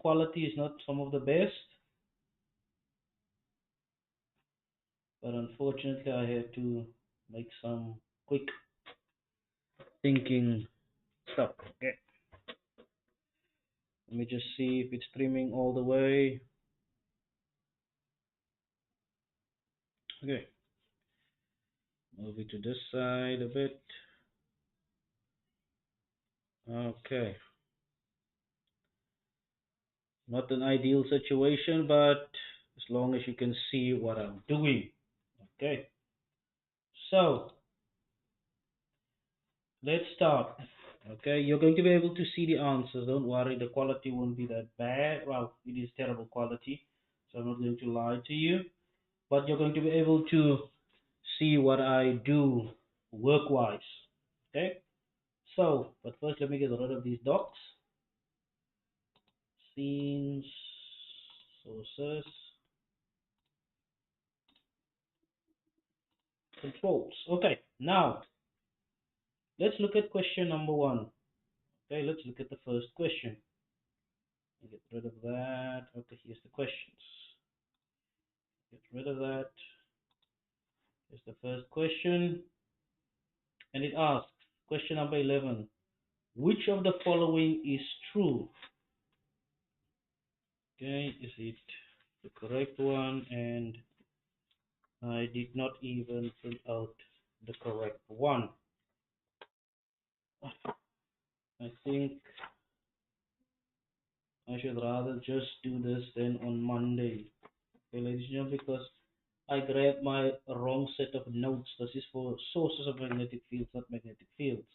quality is not some of the best, but unfortunately I had to make some quick thinking stuff. Okay, let me just see if it's streaming all the way. Okay, move it to this side a bit. Okay, not an ideal situation, but as long as you can see what I'm doing. Okay, so let's start. Okay, you're going to be able to see the answers. Don't worry, the quality won't be that bad. Well, it is terrible quality, so I'm not going to lie to you. But you're going to be able to see what I do work-wise. Okay, so, but first let me get rid of these docs. Scenes, sources, controls. Okay, now let's look at question number one. Okay, let's look at the first question. Get rid of that. Okay, here's the questions. Get rid of that. Here's the first question. And it asks, question number 11, which of the following is true? Okay, is it the correct one? And I did not even print out the correct one. I think I should rather just do this then on Monday. Okay, ladies and gentlemen, because I grabbed my wrong set of notes. This is for sources of magnetic fields, not magnetic fields.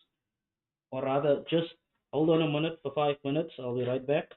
Or rather, just hold on a minute for 5 minutes. I'll be right back.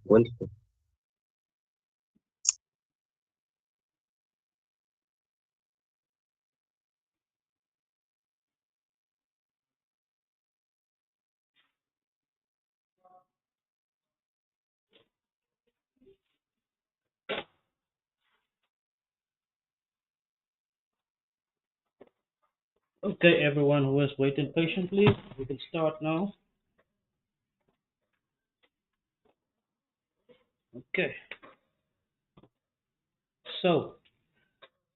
Wonderful. Okay, everyone who has waited patiently, we can start now. Okay, so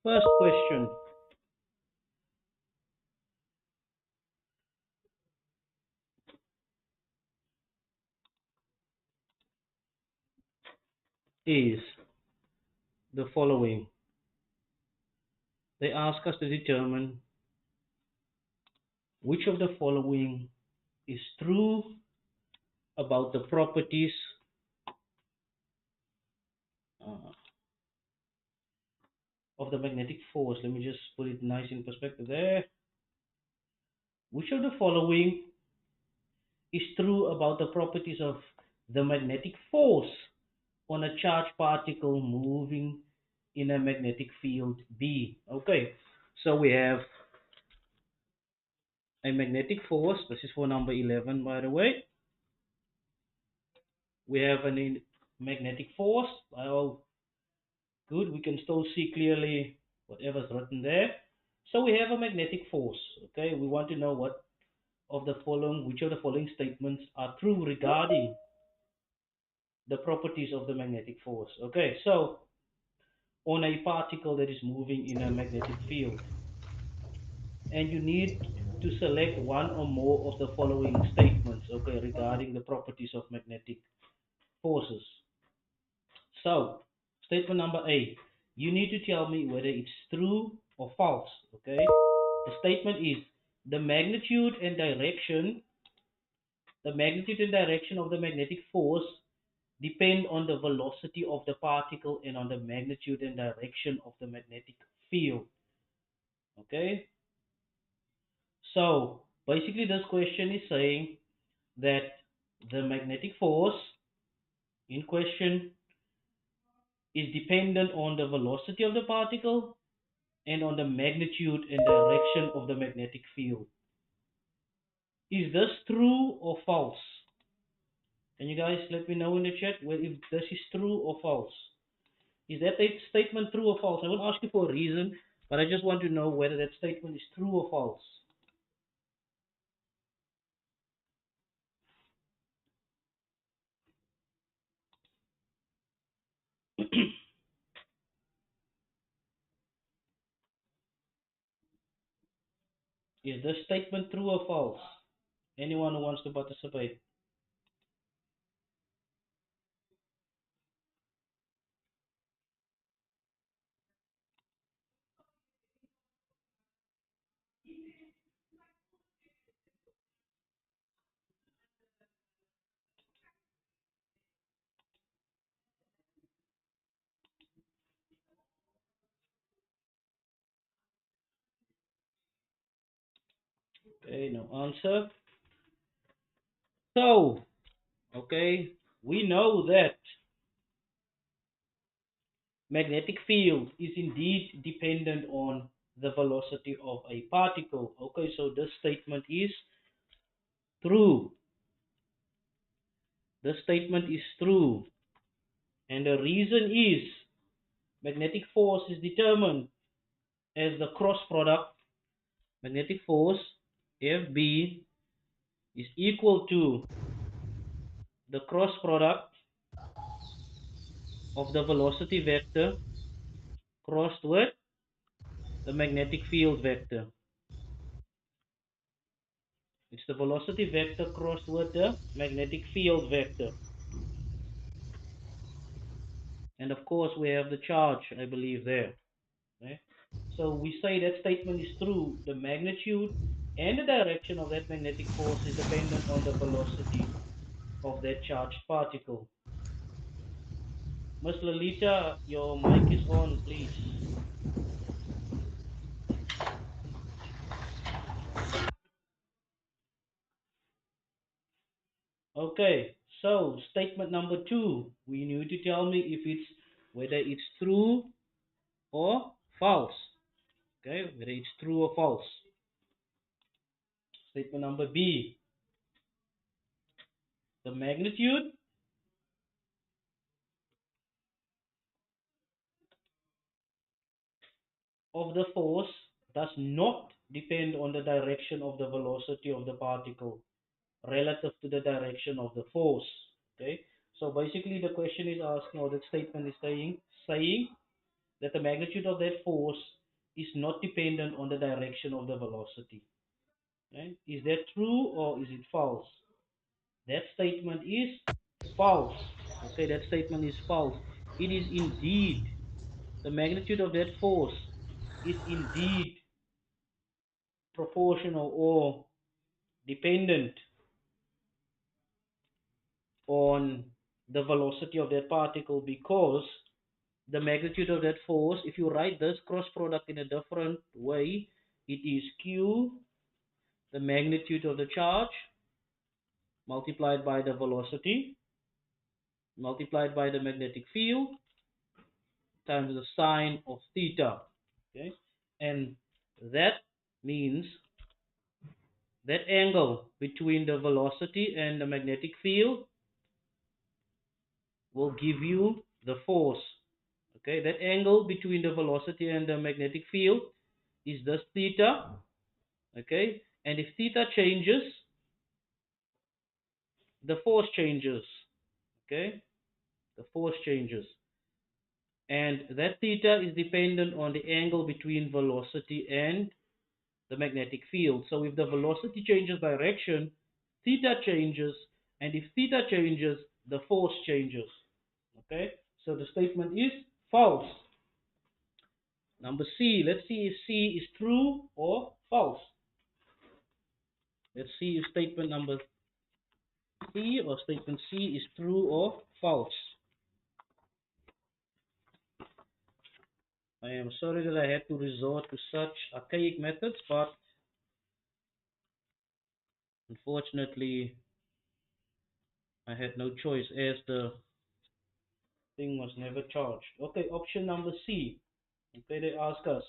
first question is the following. They ask us to determine which of the following is true about the properties uh, of the magnetic force. Let me just put it nice in perspective there. Which of the following is true about the properties of the magnetic force on a charged particle moving in a magnetic field B? Okay, so we have a magnetic force. This is for number 11, by the way. We have a magnetic force. Oh, good. We can still see clearly whatever's written there. So we have a magnetic force. Okay, we want to know which of the following statements are true regarding the properties of the magnetic force. Okay, so on a particle that is moving in a magnetic field, and you need to select one or more of the following statements, okay, regarding the properties of magnetic forces. So, statement number A, you need to tell me whether it's true or false, okay? The statement is the magnitude and direction, the magnitude and direction of the magnetic force depend on the velocity of the particle and on the magnitude and direction of the magnetic field, okay? So, basically this question is saying that the magnetic force in question is dependent on the velocity of the particle and on the magnitude and direction of the magnetic field. Is this true or false? Can you guys let me know in the chat if this is true or false? Is that statement true or false? I won't ask you for a reason, but I just want to know whether that statement is true or false. Is this statement true or false? Anyone who wants to participate? Okay, no answer. So, okay, we know that magnetic field is indeed dependent on the velocity of a particle. Okay, so this statement is true. This statement is true. And the reason is magnetic force is determined as the cross product, magnetic force FB is equal to the cross product of the velocity vector crossed with the magnetic field vector. It's the velocity vector crossed with the magnetic field vector. And of course, we have the charge, I believe, there. Right? So we say that statement is true. The magnitude and the direction of that magnetic force is dependent on the velocity of that charged particle. Ms. Lolita, your mic is on, please. Okay, so statement number 2, we need to tell me if it's whether it's true or false. Okay, whether it's true or false. Statement number B, the magnitude of the force does not depend on the direction of the velocity of the particle relative to the direction of the force. Okay, so basically the question is asking, or the statement is saying that the magnitude of that force is not dependent on the direction of the velocity. Right? Is that true or is it false? That statement is false. Okay, that statement is false. It is indeed, the magnitude of that force is indeed proportional or dependent on the velocity of that particle, because the magnitude of that force, if you write this cross product in a different way, it is Q, the magnitude of the charge, multiplied by the velocity, multiplied by the magnetic field, times the sine of theta. Okay, and that means that angle between the velocity and the magnetic field will give you the force. Okay, that angle between the velocity and the magnetic field is this theta. Okay, and if theta changes, the force changes. Okay, the force changes. And that theta is dependent on the angle between velocity and the magnetic field. So if the velocity changes direction, theta changes, and if theta changes, the force changes. Okay, so the statement is false. Number C, let's see if C is true or false. Let's see if statement number C or statement C is true or false. I am sorry that I had to resort to such archaic methods, but unfortunately I had no choice as the thing was never charged. Okay, option number C. Okay, they ask us,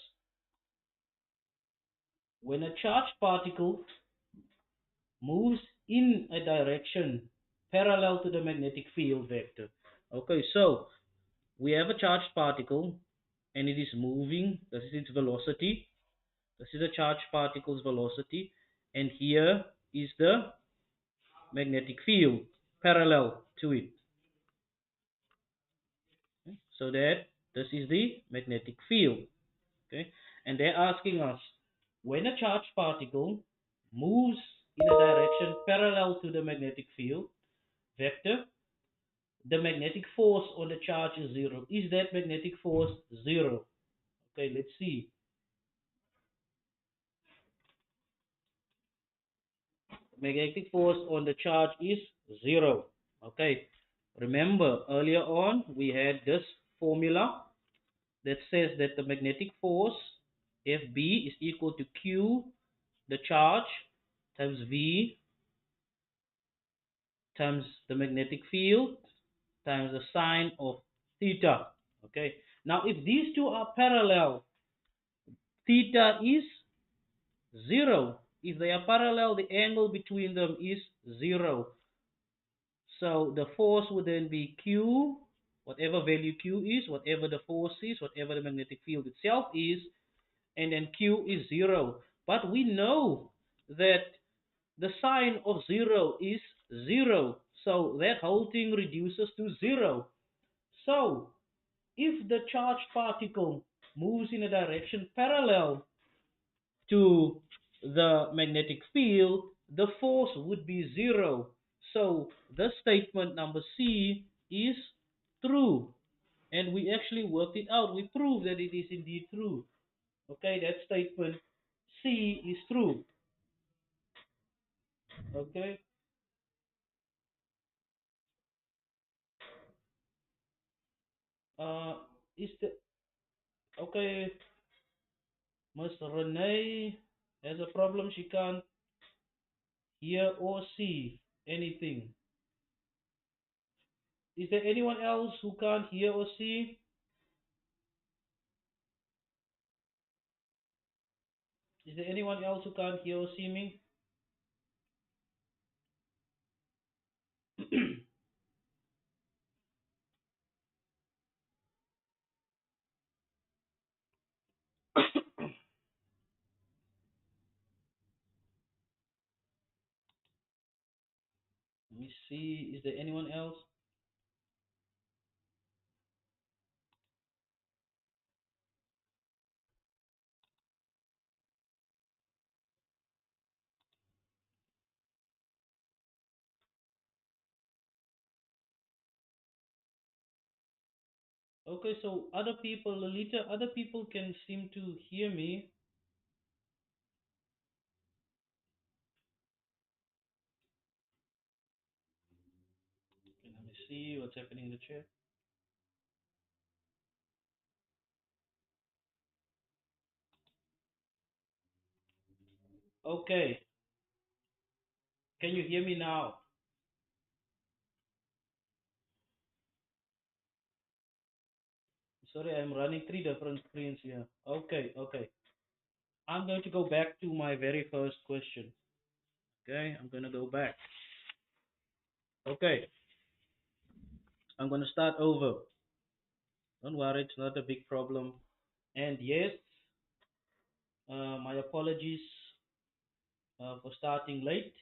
when a charged particle moves in a direction parallel to the magnetic field vector. Okay, so we have a charged particle and it is moving. This is its velocity. This is a charged particle's velocity, and here is the magnetic field parallel to it. Okay, so that this is the magnetic field. Okay, and they're asking us, when a charged particle moves in a direction parallel to the magnetic field vector, the magnetic force on the charge is zero. Is that magnetic force zero? Okay, let's see. Magnetic force on the charge is zero. Okay, remember earlier on we had this formula that says that the magnetic force FB is equal to Q, the charge, times V times the magnetic field times the sine of theta. Okay, now if these two are parallel, theta is zero. If they are parallel, the angle between them is zero. So the force would then be Q, whatever value Q is, whatever the force is, whatever the magnetic field itself is, and then Q is zero. But we know that the sign of 0 is 0. So that whole thing reduces to 0. So if the charged particle moves in a direction parallel to the magnetic field, the force would be 0. So the statement number C is true. And we actually worked it out. We proved that it is indeed true. Okay, that statement C is true. Okay. Uh, is the okay? Miss Renee has a problem. She can't hear or see anything. Is there anyone else who can't hear or see? Is there anyone else who can't hear or see me? Let me see. Is there anyone else? Okay, so other people, Lolita, other people can seem to hear me. Okay, let me see what's happening in the chat. Okay, can you hear me now? Sorry, I'm running three different screens here. Okay, okay. I'm going to go back to my very first question. Okay, I'm going to go back. Okay, I'm going to start over. Don't worry, it's not a big problem. And yes, my apologies for starting late.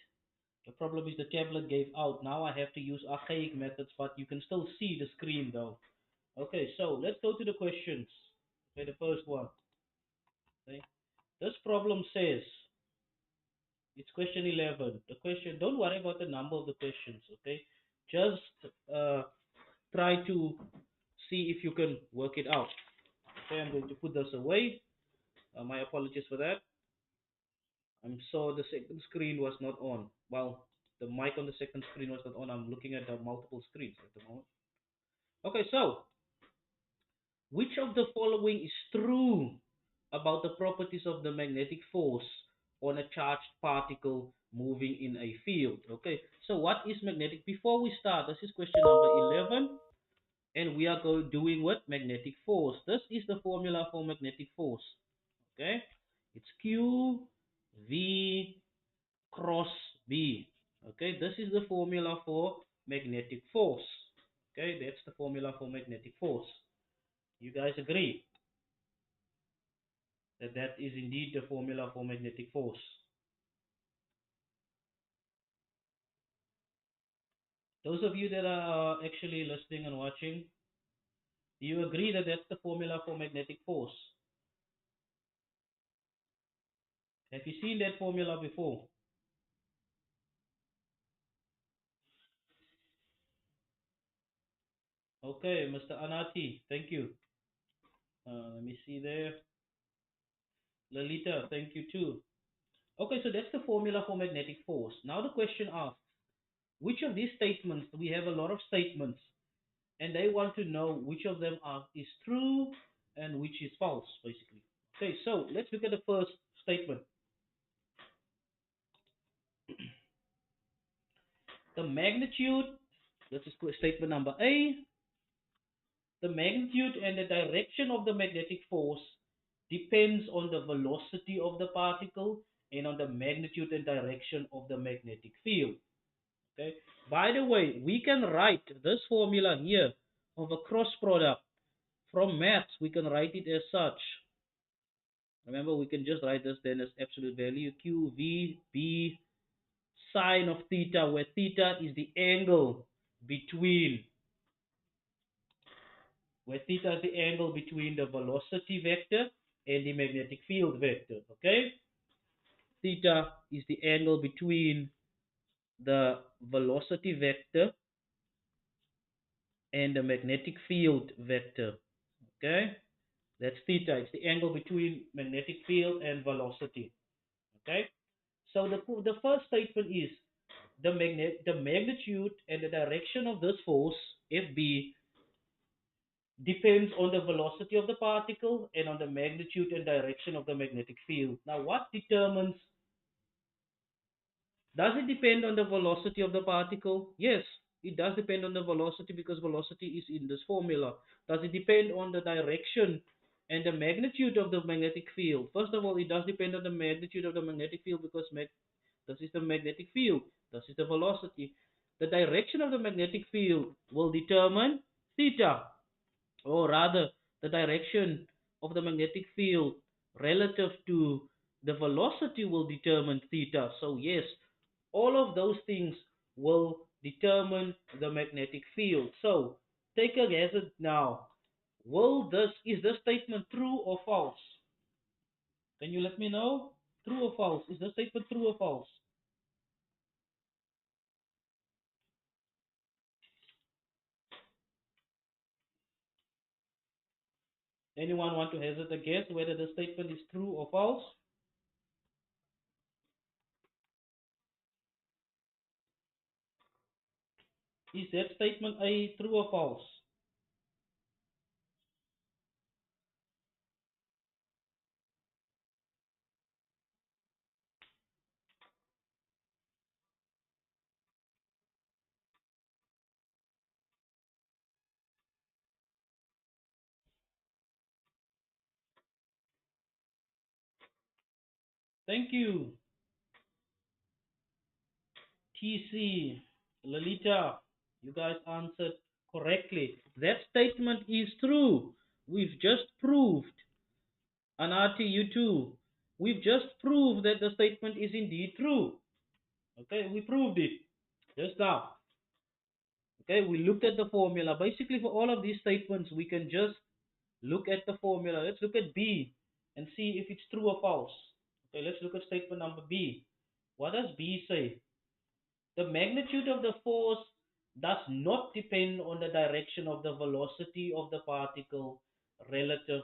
The problem is the tablet gave out. Now I have to use archaic methods, but you can still see the screen though. Okay, so let's go to the questions. Okay, the first one. Okay, this problem says it's question 11. The question, don't worry about the number of the questions. Okay, just try to see if you can work it out. Okay, I'm going to put this away. My apologies for that. I'm so the second screen was not on. Well, the mic on the second screen was not on. I'm looking at the multiple screens at the moment. Okay, so which of the following is true about the properties of the magnetic force on a charged particle moving in a field? Okay, so what is magnetic? Before we start, this is question number 11, and we are doing what? Magnetic force. This is the formula for magnetic force. Okay, it's Q V cross B. Okay, this is the formula for magnetic force. Okay, that's the formula for magnetic force. You guys agree that that is indeed the formula for magnetic force? Those of you that are actually listening and watching, do you agree that that's the formula for magnetic force? Have you seen that formula before? Okay, Mr. Anati, thank you. Let me see there. Lalita, thank you too. Okay, so that's the formula for magnetic force. Now the question asks, which of these statements, we have a lot of statements, and they want to know which of them is true and which is false, basically. Okay, so let's look at the first statement. The magnitude, this is statement number A, the magnitude and the direction of the magnetic force depends on the velocity of the particle and on the magnitude and direction of the magnetic field. Okay. By the way, we can write this formula here of a cross product from maths. We can write it as such. Remember, we can just write this then as absolute value. Q V B sine of theta, where theta is the angle between, the velocity vector and the magnetic field vector. Okay, theta is the angle between the velocity vector and the magnetic field vector. Okay, that's theta. It's the angle between magnetic field and velocity. Okay, so the first statement is the magnitude and the direction of this force FB depends on the velocity of the particle and on the magnitude and direction of the magnetic field. Now, what determines, does it depend on the velocity of the particle? Yes, it does depend on the velocity because velocity is in this formula. Does it depend on the direction and the magnitude of the magnetic field? First of all, it does depend on the magnitude of the magnetic field because this is the magnetic field, this is the velocity. The direction of the magnetic field will determine theta, or rather, the direction of the magnetic field relative to the velocity will determine theta. So yes, all of those things will determine the magnetic field. So take a guess now. Is this statement true or false? Can you let me know? True or false? Is this statement true or false? Anyone want to hazard a guess whether the statement is true or false? Is that statement A true or false? Thank you. TC, Lalita, you guys answered correctly. That statement is true. We've just proved, Anati, you too. We've just proved that the statement is indeed true. Okay, we proved it just now. Okay, we looked at the formula. Basically, for all of these statements, we can just look at the formula. Let's look at B and see if it's true or false. Okay, let's look at statement number B. What does B say? The magnitude of the force does not depend on the direction of the velocity of the particle relative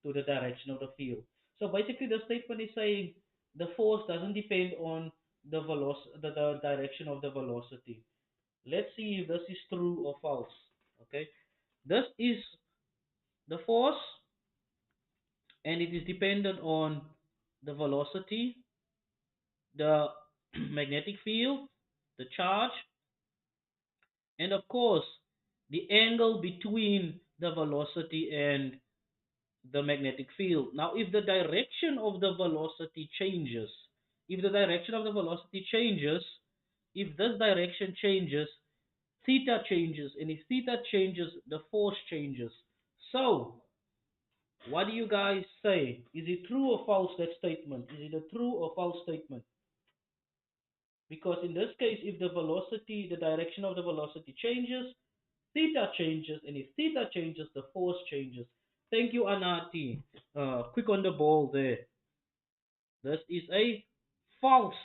to the direction of the field. So basically, the statement is saying the force doesn't depend on the direction of the velocity. Let's see if this is true or false. Okay, this is the force, and it is dependent on the velocity, the magnetic field, the charge, and of course, the angle between the velocity and the magnetic field. Now, if the direction of the velocity changes, if the direction of the velocity changes, if this direction changes, theta changes, and if theta changes, the force changes. So, what do you guys say? Is it true or false, that statement? Is it a true or false statement? Because in this case, if the direction of the velocity changes, theta changes, and if theta changes, the force changes. Thank you, Anati. Quick on the ball there. This is a false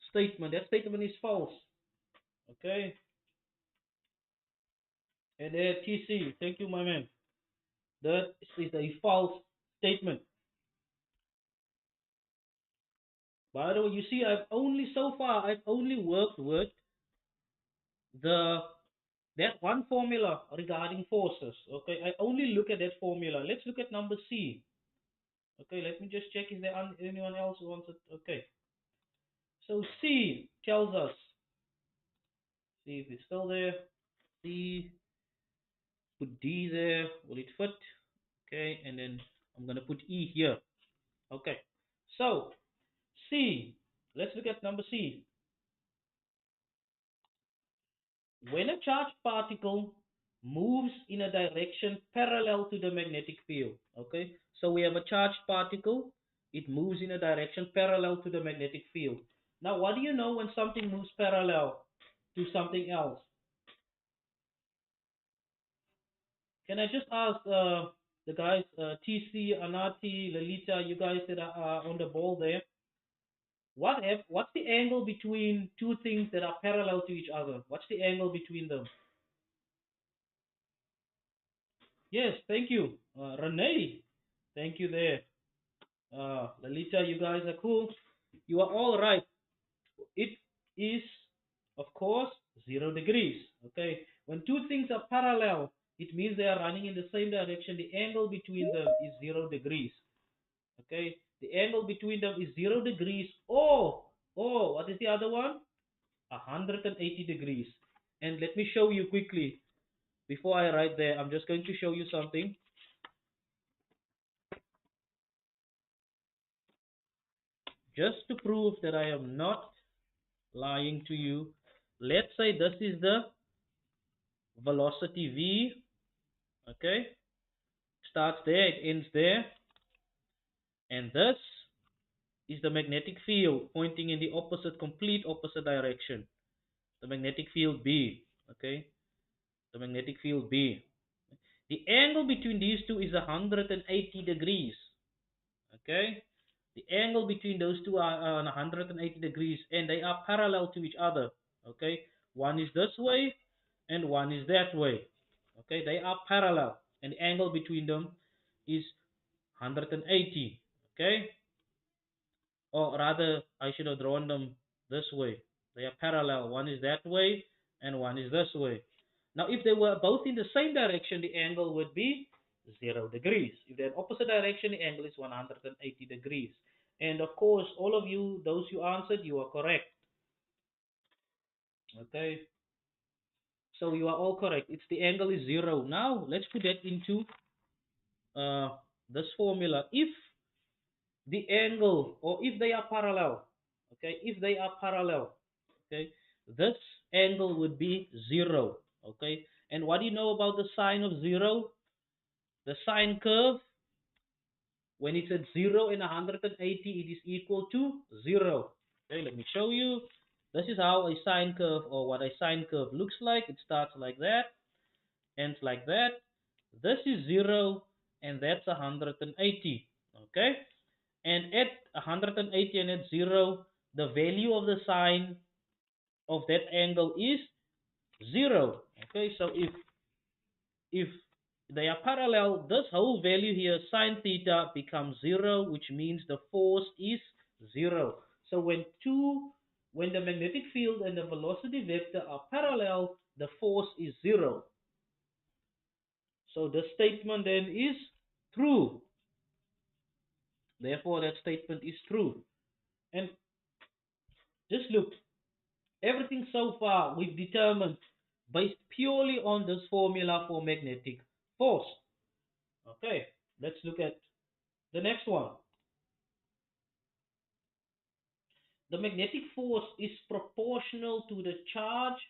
statement. That statement is false. Okay. And there, TC. Thank you, my man. That is a false statement. By the way, you see, I've only worked with the that one formula regarding forces. Okay, I only look at that formula. Let's look at number C. Okay, let me just check if there anyone else who wants it. Okay, so C tells us, see if it's still there. C, put D there. Will it fit? Okay, and then I'm gonna put E here. Okay, so C. Let's look at number C. When a charged particle moves in a direction parallel to the magnetic field. Okay, so we have a charged particle. It moves in a direction parallel to the magnetic field. Now, what do you know when something moves parallel to something else? Can I just ask the guys, TC, Anati, Lalita, you guys that are on the ball there, what's the angle between two things that are parallel to each other? What's the angle between them? Yes, thank you. Renee, thank you there. Lalita, you guys are cool. You are all right. It is, of course, 0 degrees. Okay, when two things are parallel, it means they are running in the same direction. The angle between them is 0 degrees. Okay, the angle between them is 0 degrees. Or what is the other one? 180 degrees. And let me show you quickly. Before I write there, I'm just going to show you something just to prove that I am not lying to you. Let's say this is the velocity v. Okay, starts there, it ends there, and this is the magnetic field pointing in the opposite, complete opposite direction. The magnetic field B. Okay, the magnetic field B. The angle between these two is 180 degrees. Okay, the angle between those two are 180 degrees, and they are parallel to each other. Okay, one is this way, and one is that way. Okay, they are parallel, and the angle between them is 180. Okay, or rather, I should have drawn them this way. They are parallel. One is that way, and one is this way. Now, if they were both in the same direction, the angle would be 0 degrees. If they're in opposite direction, the angle is 180 degrees. And of course, all of you, those who answered, you are correct. Okay, so you are all correct. It's the angle is 0. Now, let's put that into uh, this formula. If the angle, or if they are parallel, okay, if they are parallel, okay, this angle would be 0. Okay, and what do you know about the sine of 0? The sine curve, when it's at 0 and 180, it is equal to 0. Okay, let me show you. This is how a sine curve, or what a sine curve looks like. It starts like that, ends like that. This is 0, and that's 180. Okay, and at 180 and at 0, the value of the sine of that angle is 0. Okay, so if they are parallel, this whole value here, sine theta, becomes 0, which means the force is 0. So when the magnetic field and the velocity vector are parallel, the force is 0. So the statement then is true. Therefore, that statement is true. And just look, everything so far we've determined based purely on this formula for magnetic force. Okay, let's look at the next one. The magnetic force is proportional to the charge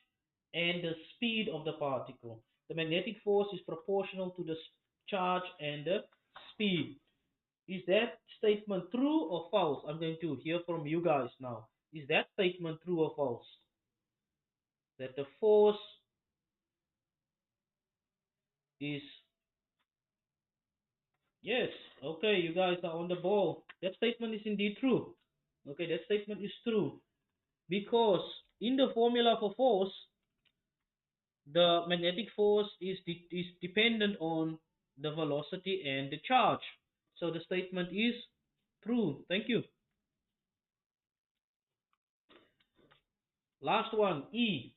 and the speed of the particle. The magnetic force is proportional to the charge and the speed. Is that statement true or false? I'm going to hear from you guys now. Is that statement true or false? That the force is, yes, okay, you guys are on the ball. That statement is indeed true. Okay, that statement is true. Because in the formula for force, the magnetic force is dependent on the velocity and the charge. So the statement is true. Thank you. Last one, E.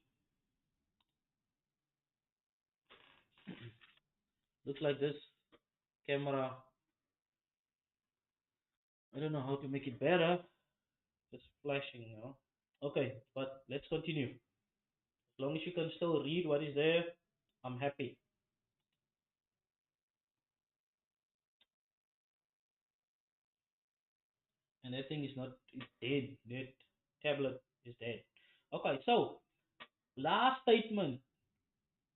Looks like this camera. I don't know how to make it better. It's flashing now. Okay, but let's continue. As long as you can still read what is there, I'm happy. And that thing is not, it's dead. That tablet is dead. Okay, so last statement.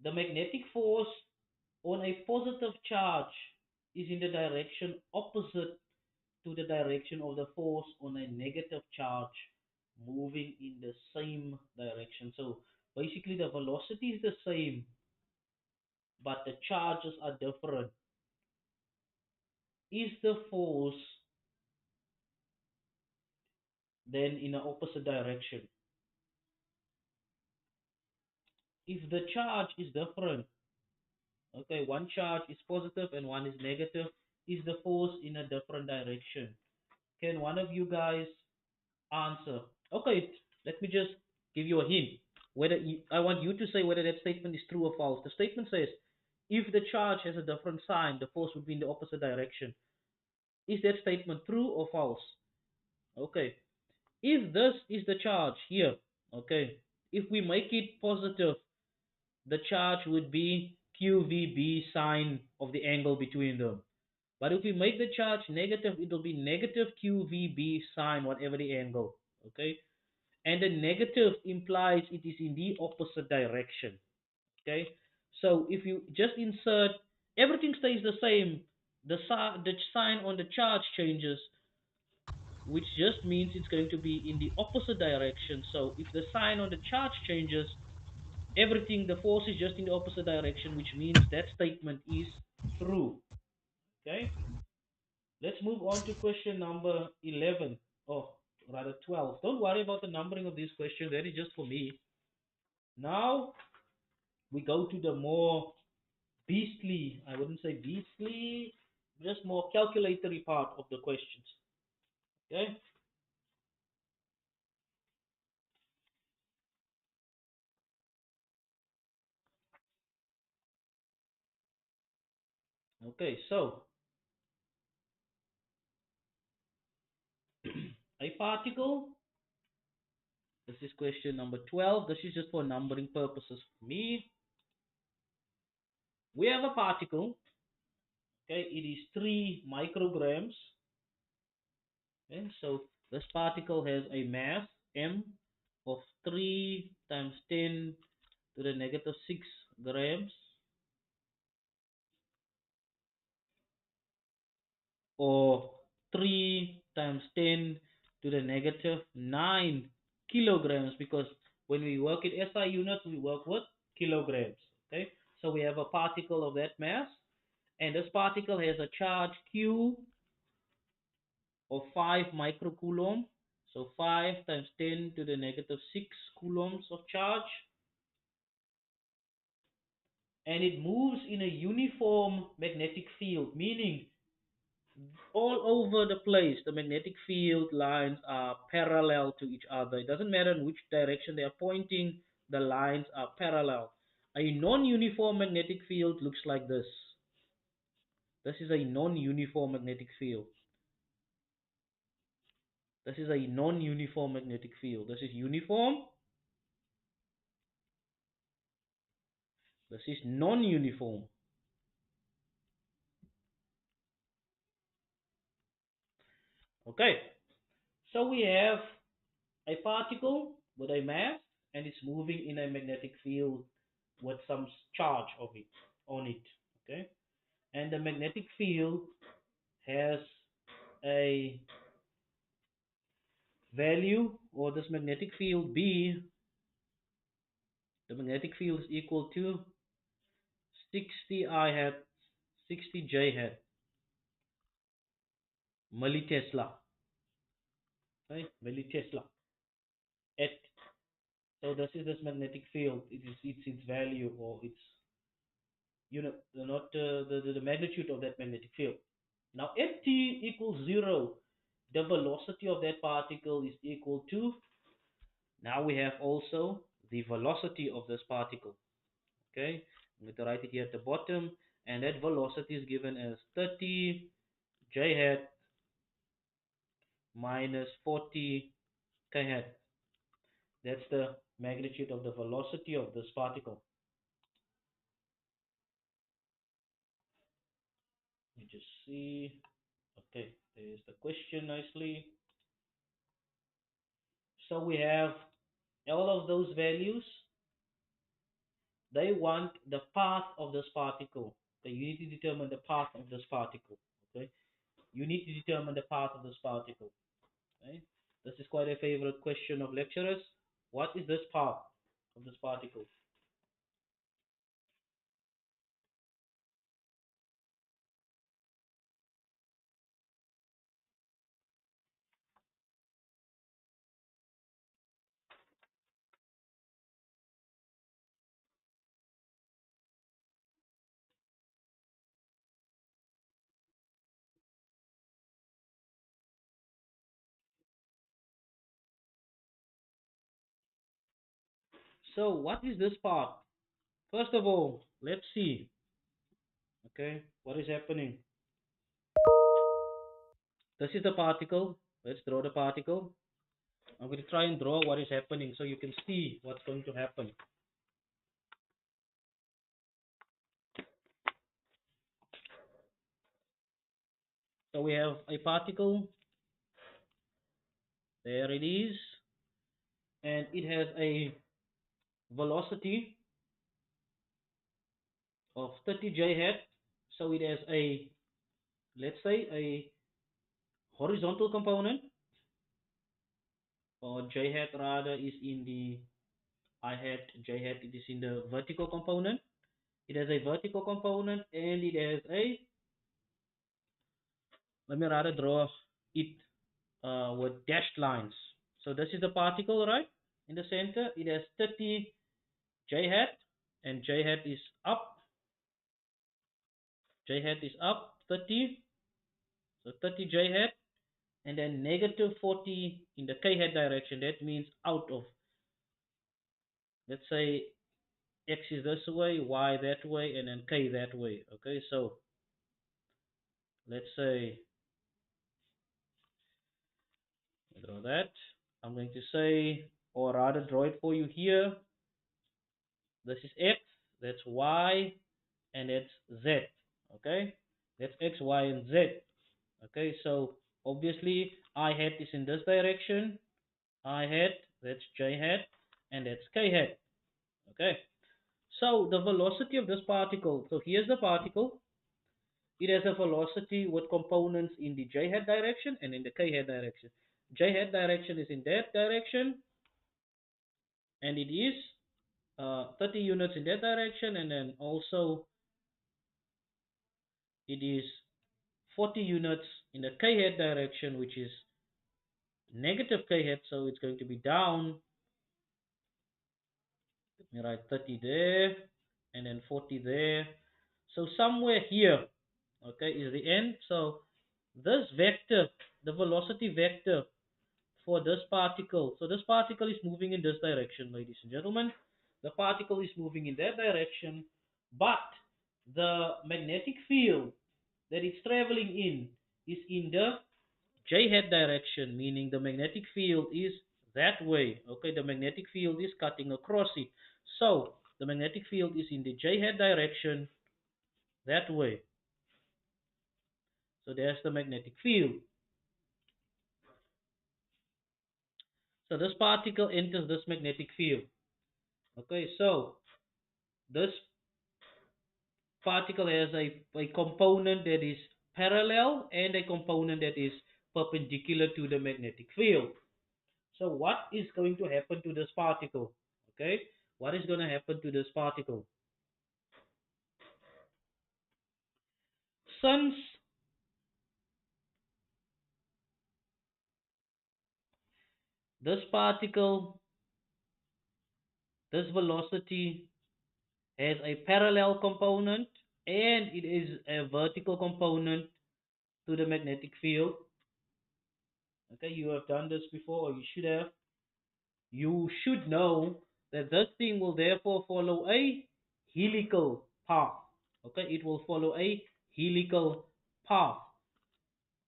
The magnetic force on a positive charge is in the direction opposite to the direction of the force on a negative charge moving in the same direction. So basically the velocity is the same, but the charges are different. Is the force then in the opposite direction? If the charge is different, okay, one charge is positive and one is negative, is the force in a different direction? Can one of you guys answer? Okay, let me just give you a hint. I want you to say whether that statement is true or false. The statement says, if the charge has a different sign, the force would be in the opposite direction. Is that statement true or false? Okay. If this is the charge here, okay, if we make it positive, the charge would be QVB sine of the angle between them. But if we make the charge negative, it will be negative QVB sine whatever the angle. Okay? And the negative implies it is in the opposite direction. Okay? So if you just insert, everything stays the same. The sign on the charge changes, which just means it's going to be in the opposite direction. So if the sign on the charge changes, the force is just in the opposite direction, which means that statement is true. Okay? Let's move on to question number 11, or rather 12. Don't worry about the numbering of these questions, that is just for me. Now we go to the more beastly, I wouldn't say beastly, just more calculatory part of the questions. Okay? Okay, so a particle, this is question number 12. This is just for numbering purposes for me. We have a particle, okay, it is 3 micrograms. Okay, so this particle has a mass m of 3 times 10 to the negative 6 grams, or 3 times 10 to the negative 9 kilograms, because when we work in SI units, we work with kilograms. Okay, so we have a particle of that mass, and this particle has a charge Q of 5 microcoulomb. So 5 times 10 to the negative 6 coulombs of charge. And it moves in a uniform magnetic field, meaning all over the place, the magnetic field lines are parallel to each other. It doesn't matter in which direction they are pointing, the lines are parallel. A non-uniform magnetic field looks like this. This is a non-uniform magnetic field. This is a non-uniform magnetic field. This is uniform. This is non-uniform. Okay, so we have a particle with a mass and it's moving in a magnetic field with some charge of it on it. Okay, and the magnetic field has a value, or this magnetic field B, the magnetic field is equal to 60 I hat 60 J hat millitesla. Okay, millitesla at, so this is this magnetic field. Its value, or its not the magnitude of that magnetic field. Now, if t equals 0, the velocity of that particle is equal to, now we have also the velocity of this particle. Okay, I'm going to write it here at the bottom, and that velocity is given as 30 j hat minus 40 k hat. That's the magnitude of the velocity of this particle. Let me just see. Okay, there's the question nicely. So we have all of those values. They want the path of this particle. Okay, you need to determine the path of this particle. Okay, you need to determine the path of this particle. Okay? This is quite a favorite question of lecturers. What is this path of this particle? So what is this path? First of all, let's see. Okay, what is happening? This is the particle. Let's draw the particle. I'm going to try and draw what is happening so you can see what's going to happen. So we have a particle. There it is. And it has a velocity of 30 j hat. So it has a, let's say, a horizontal component, or j hat rather is in the I hat, j hat, it is in the vertical component. It has a vertical component and it has a, let me rather draw it with dashed lines. So this is the particle, right? In the center, it has 30 j hat, and j hat is up. J hat is up 30, so 30 j hat, and then negative 40 in the k hat direction. That means out of, let's say, x is this way, y that way, and then k that way. Okay, so let's say, draw that. I'm going to say, or rather draw it for you here. This is x, that's y, and that's z. Okay, that's x, y, and z. Okay, so obviously I hat is in this direction. I hat, that's j hat, and that's k hat. Okay, so the velocity of this particle. So here's the particle. It has a velocity with components in the j hat direction and in the k hat direction. J hat direction is in that direction, and it is 30 units in that direction, and then also it is 40 units in the k hat direction, which is negative k hat, so it's going to be down. Let me write 30 there, and then 40 there. So somewhere here, okay, is the end. So this vector, the velocity vector for this particle. So this particle is moving in this direction, ladies and gentlemen. The particle is moving in that direction, but the magnetic field that it's traveling in is in the j hat direction, meaning the magnetic field is that way. Okay, the magnetic field is cutting across it. So the magnetic field is in the j hat direction that way. So there's the magnetic field. So this particle enters this magnetic field. Okay, so this particle has a component that is parallel and a component that is perpendicular to the magnetic field. So what is going to happen to this particle? Okay, what is going to happen to this particle? Since this particle, this velocity has a parallel component and it is a vertical component to the magnetic field. Okay, you have done this before, or you should have. You should know that this thing will therefore follow a helical path. Okay, it will follow a helical path.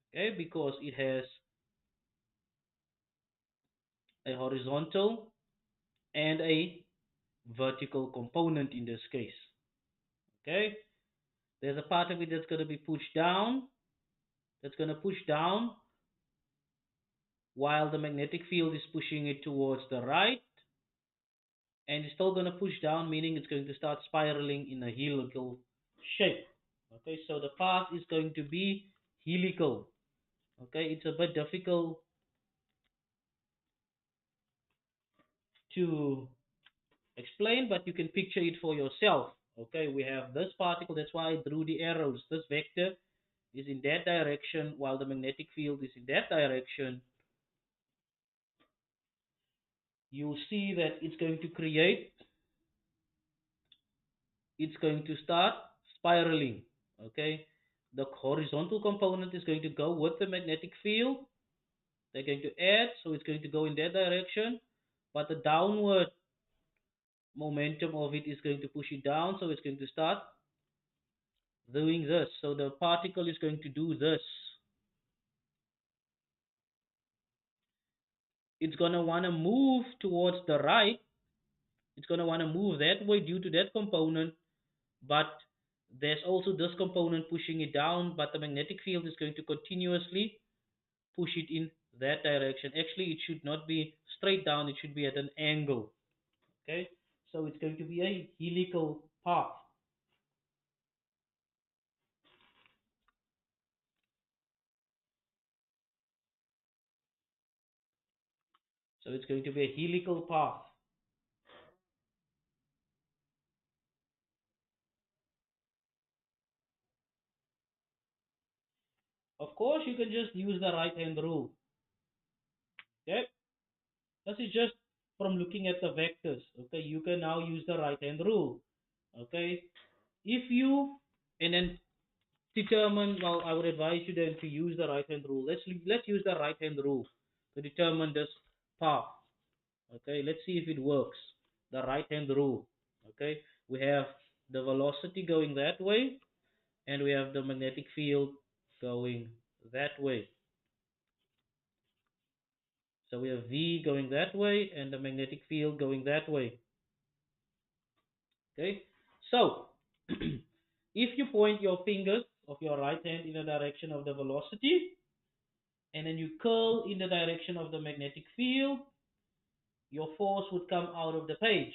Okay, because it has a horizontal and a vertical component in this case. Okay, there's a part of it that's going to be pushed down, that's going to push down while the magnetic field is pushing it towards the right, and it's still going to push down, meaning it's going to start spiraling in a helical shape. Okay, so the path is going to be helical. Okay, it's a bit difficult to explain, but you can picture it for yourself. Okay, we have this particle, that's why I drew the arrows. This vector is in that direction while the magnetic field is in that direction. You'll see that it's going to start spiraling. Okay, the horizontal component is going to go with the magnetic field. They're going to add, so it's going to go in that direction, but the downward momentum of it is going to push it down, so it's going to start doing this. So the particle is going to do this. It's going to want to move towards the right. It's going to want to move that way due to that component, but there's also this component pushing it down, but the magnetic field is going to continuously push it in that direction. Actually, it should not be straight down, it should be at an angle. Okay, so it's going to be a helical path. So it's going to be a helical path. Of course, you can just use the right hand rule. Okay, this is just from looking at the vectors. Okay, you can now use the right hand rule. Okay, if you and then determine, well, I would advise you then to use the right hand rule. Let's use the right hand rule to determine this path. Okay, let's see if it works. The right hand rule. Okay, we have the velocity going that way, and we have the magnetic field going that way. So we have V going that way and the magnetic field going that way. Okay, so if you point your fingers of your right hand in the direction of the velocity, and then you curl in the direction of the magnetic field, your force would come out of the page.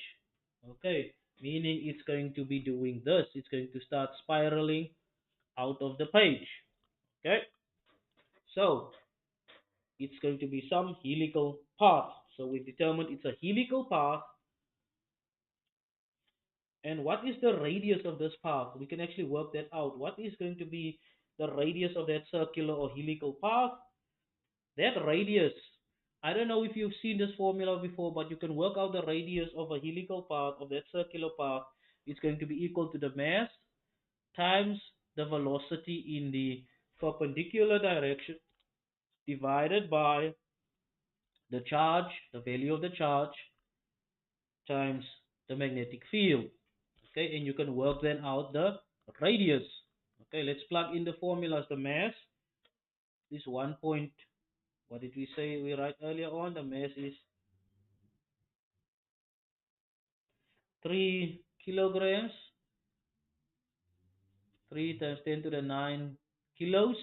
Okay, meaning it's going to be doing this. It's going to start spiraling out of the page. Okay, so it's going to be some helical path. So we determined it's a helical path. And what is the radius of this path? We can actually work that out. What is going to be the radius of that circular or helical path? That radius, I don't know if you've seen this formula before, but you can work out the radius of a helical path, of that circular path. It's going to be equal to the mass times the velocity in the perpendicular direction divided by the charge, the value of the charge, times the magnetic field. Okay, and you can work then out the radius. Okay, let's plug in the formulas. The mass is 1 point, what did we say we write earlier on? The mass is 3 kilograms, 3 times 10 to the 9 kilos.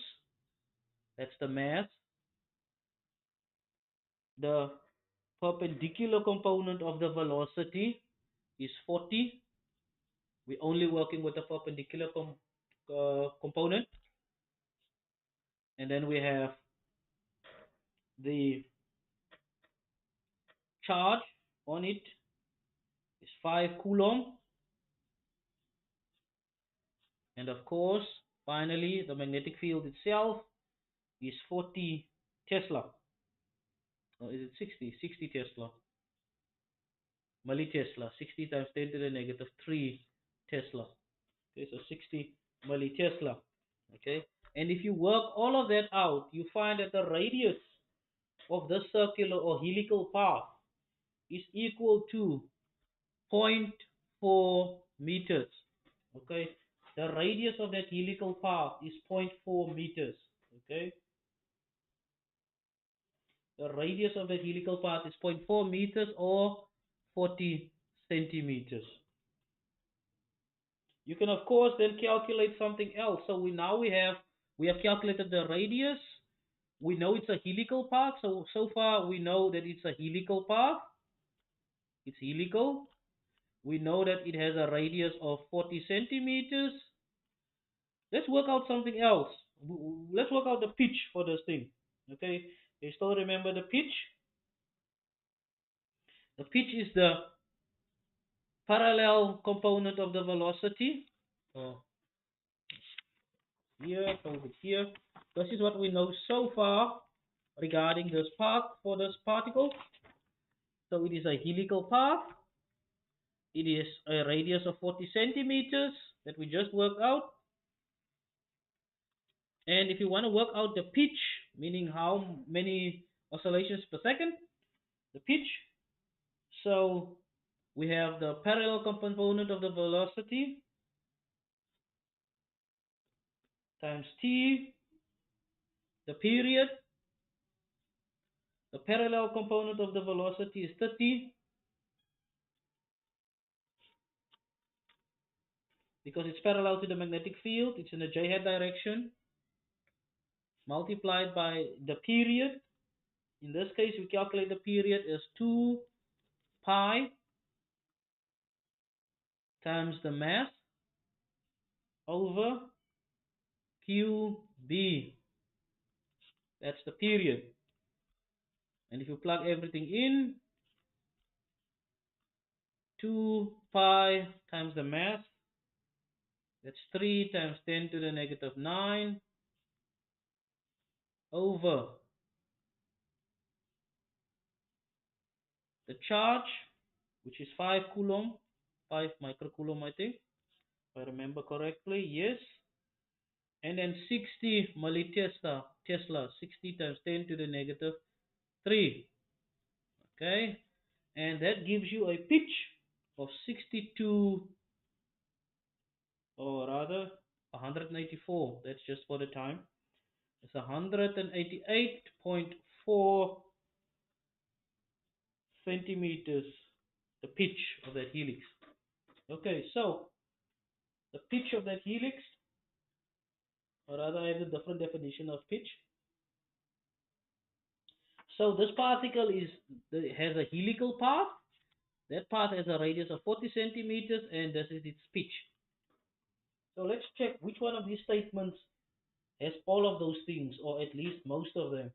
That's the mass. The perpendicular component of the velocity is 40. We're only working with the perpendicular component. And then we have the charge on it is 5 coulomb. And of course, finally, the magnetic field itself is 40 Tesla. Or is it 60? 60 Tesla. Millitesla. 60 times 10 to the negative 3 Tesla. Okay, so 60 millitesla. Okay, and if you work all of that out, you find that the radius of this circular or helical path is equal to zero point 0.4 meters. Okay, the radius of that helical path is 0.4 meters. Okay, the radius of that helical path is zero point 0.4 meters or 40 centimeters. You can of course then calculate something else. So we have calculated the radius. We know it's a helical path. So far we know that it's a helical path. It's helical. We know that it has a radius of 40 centimeters. Let's work out something else. let's work out the pitch for this thing. Okay, you still remember the pitch? The pitch is the parallel component of the velocity. So here, hold it here. This is what we know so far regarding this path for this particle. So it is a helical path. It is a radius of 40 centimeters that we just worked out. And if you want to work out the pitch, meaning how many oscillations per second, the pitch. So we have the parallel component of the velocity times t, the period. The parallel component of the velocity is 30 because it's parallel to the magnetic field. It's in the j-hat direction multiplied by the period. In this case, we calculate the period as 2 pi times the mass over qb. That's the period. And if you plug everything in, 2 pi times the mass, that's 3 times 10 to the negative 9 over the charge, which is 5 coulomb, 5 microcoulomb, I think, if I remember correctly. Yes. And then 60 millitesla, 60 times 10 to the negative 3. Okay. And that gives you a pitch of 62, or rather 184. That's just for the time. It's 188.4 centimeters, the pitch of that helix. Okay, so the pitch of that helix, or rather I have a different definition of pitch. So this particle has a helical path. That path has a radius of 40 centimeters, and this is its pitch. So let's check which one of these statements has all of those things, or at least most of them.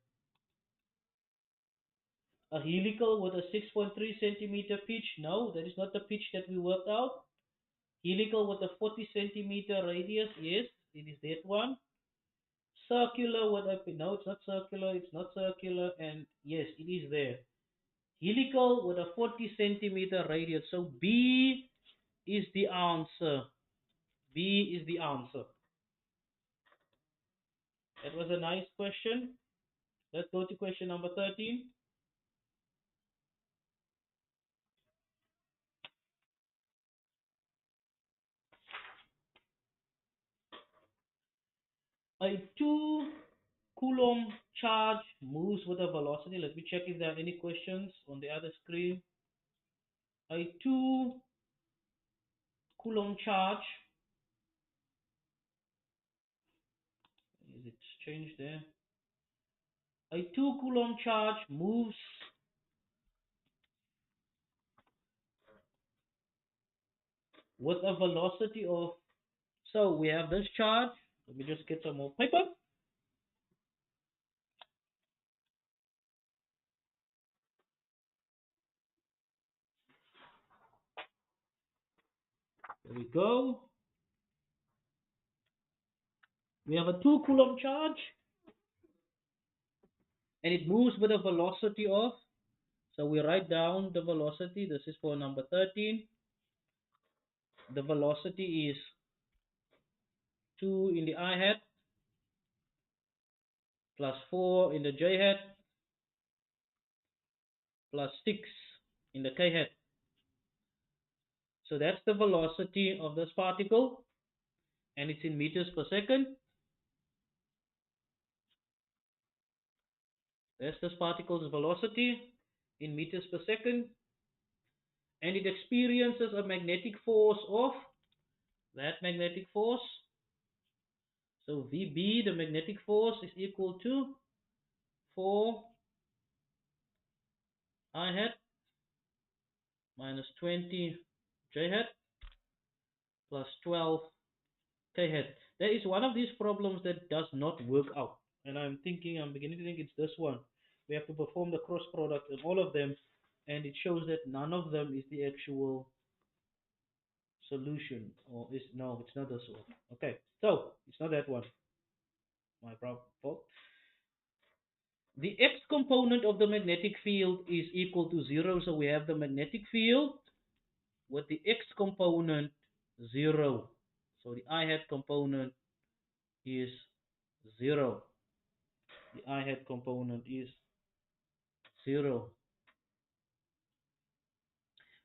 A helical with a 6.3 centimeter pitch? No, that is not the pitch that we worked out. Helical with a 40 centimeter radius? Yes, it is that one. Circular with a, no, it's not circular, and yes, it is there. Helical with a 40 centimeter radius. So B is the answer. B is the answer. That was a nice question. Let's go to question number 13. A 2 Coulomb charge moves with a velocity. Let me check if there are any questions on the other screen. A 2 Coulomb charge. Is it changed there? A 2 Coulomb charge moves with a velocity of, so we have this charge. Let me just get some more paper. There we go. We have a 2 Coulomb charge, and it moves with a velocity of, so we write down the velocity. This is for number 13. The velocity is 2 in the I hat plus 4 in the j hat plus 6 in the k hat. So that's the velocity of this particle, and it's in meters per second. That's this particle's velocity in meters per second, and it experiences a magnetic force of that magnetic force. So VB, the magnetic force, is equal to 4 I hat minus 20 j hat plus 12 k hat. There is one of these problems that does not work out. And I'm beginning to think it's this one. We have to perform the cross product of all of them, and it shows that none of them is the actual solution. Or is, no, it's not this one. Okay, so it's not that one. My fault. The x component of the magnetic field is equal to 0, so we have the magnetic field with the x component 0. So the I hat component is 0. The I hat component is 0.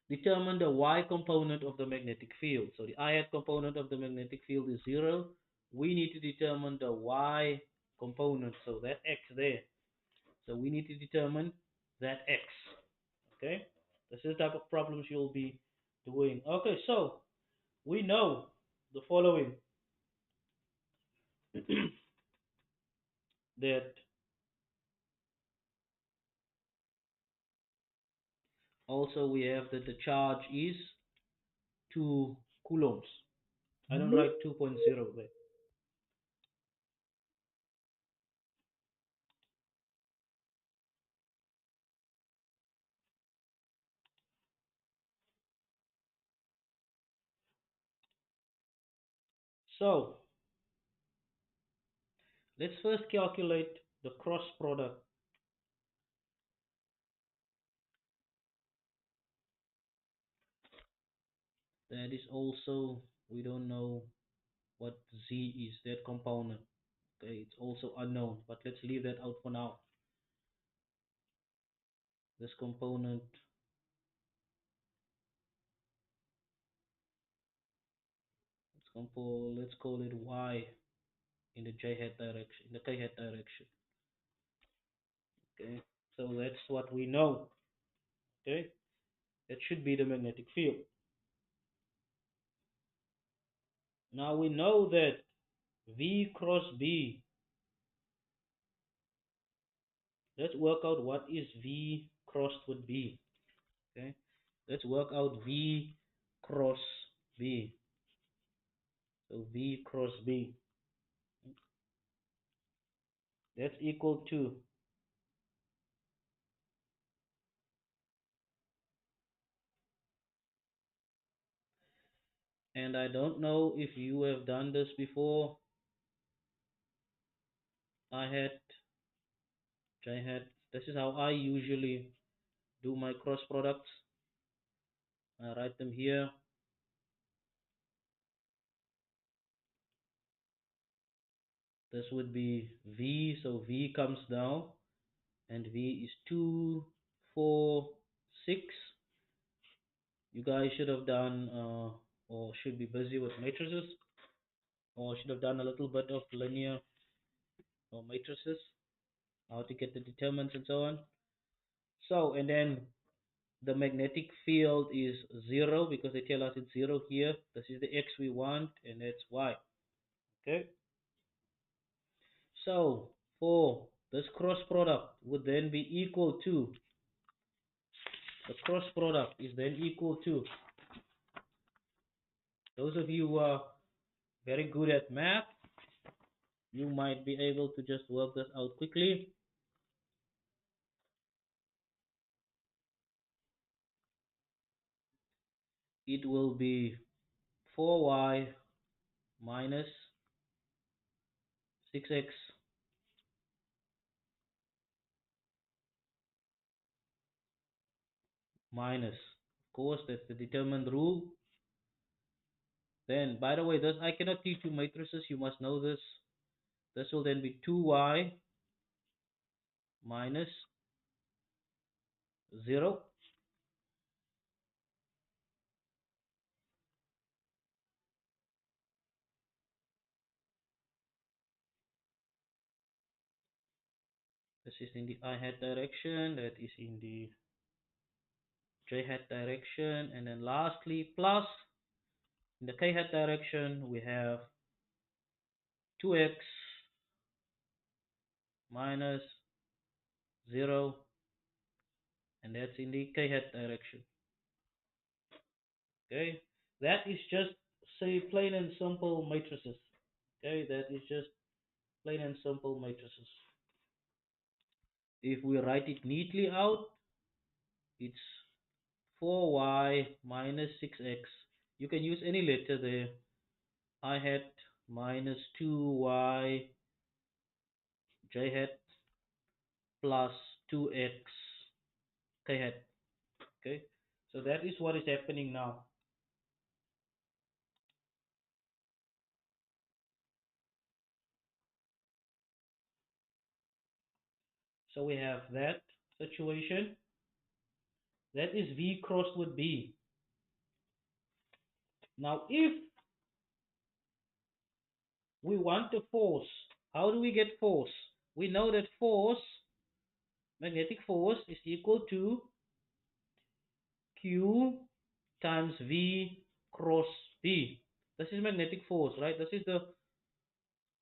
Determine the y component of the magnetic field. So the I hat component of the magnetic field is 0. We need to determine the y component, so that x there. So we need to determine that x. Okay? This is the type of problems you'll be doing. Okay, so we know the following that also we have that the charge is 2 coulombs. I don't write 2.0 there. So let's first calculate the cross product. That is also, we don't know what Z is, that component. Okay, it's also unknown, but let's leave that out for now. This component, let's call it Y in the J hat direction, in the K hat direction. Okay, so that's what we know. Okay, that should be the magnetic field. Now we know that V cross B. Let's work out what is V crossed with B. Okay, let's work out V cross B. So V cross B, that's equal to, and I don't know if you have done this before. I had, J hat. This is how I usually do my cross products. I write them here. This would be V, so V comes down, and V is 2, 4, 6. You guys should have done, or should be busy with matrices, or should have done a little bit of linear or matrices, how to get the determinants and so on. So, and then the magnetic field is 0 because they tell us it's 0 here. This is the x we want, and that's y. Okay. So, for this cross product would then be equal to, the cross product is then equal to, those of you who are very good at math, you might be able to just work this out quickly. It will be 4y minus 6x minus, of course, that's the determined rule. Then, by the way, this I cannot teach you matrices, you must know this. This will then be 2y minus 0. This is in the I hat direction, that is in the J hat direction, and then lastly, plus in the K hat direction, we have 2x minus 0, and that's in the K hat direction. Okay, that is just say plain and simple matrices. Okay, that is just plain and simple matrices. If we write it neatly out, it's 4y minus 6x. You can use any letter there. I hat minus 2y j hat plus 2x k hat. Okay, so that is what is happening now. So we have that situation. That is V crossed with B. Now, if we want the force, how do we get force? We know that force, magnetic force, is equal to Q times V cross B. This is magnetic force, right? This is the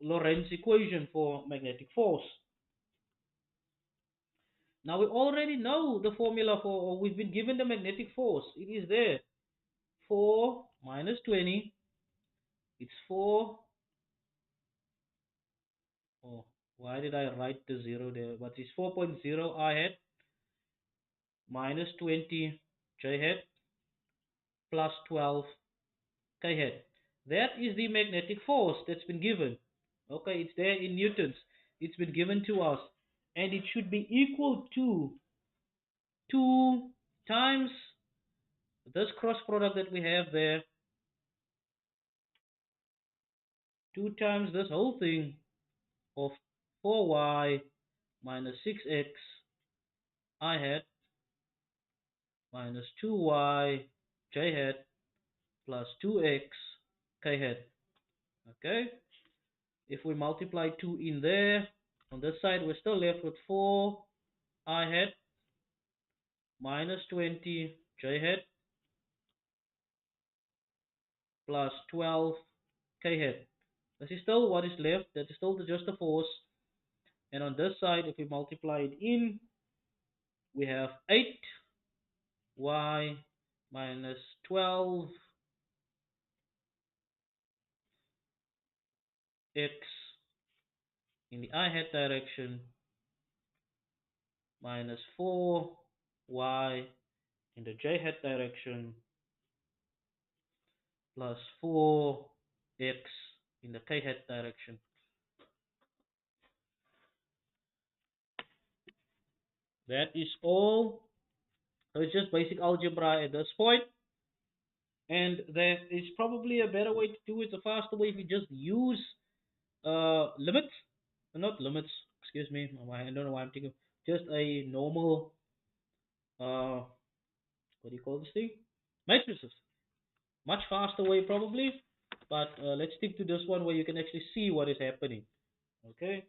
Lorentz equation for magnetic force. Now we already know the formula for, or we've been given the magnetic force. It is there. 4 minus 20, it's 4. Oh, why did I write the 0 there? But it's 4.0 I hat minus 20 J hat plus 12 K hat. That is the magnetic force that's been given. Okay, it's there in newtons. It's been given to us. And it should be equal to 2 times this cross product that we have there, 2 times this whole thing of 4y minus 6x I hat minus 2y j hat plus 2x k hat. Okay? If we multiply 2 in there, on this side we're still left with 4 I hat minus 20 j hat plus 12 k hat. This is still what is left. That is still just the force. And on this side, if we multiply it in, we have 8y minus 12x in the I hat direction minus 4y in the j hat direction plus 4x in the k hat direction. That is all. So it's just basic algebra at this point. And there is probably a better way to do it, a faster way if you just use limits. Not limits, excuse me. I don't know why I'm thinking. Just a normal, what do you call this thing? Matrices. Much faster way probably. But let's stick to this one where you can actually see what is happening. Okay.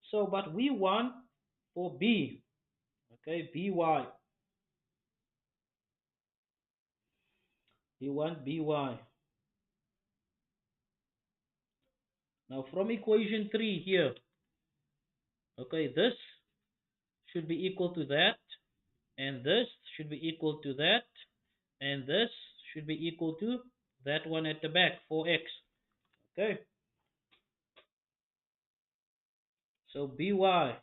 So, but we want for B. Okay, By. We want By. Now from equation 3 here, okay, this should be equal to that, and this should be equal to that, and this should be equal to that one at the back, 4x. Okay, so By,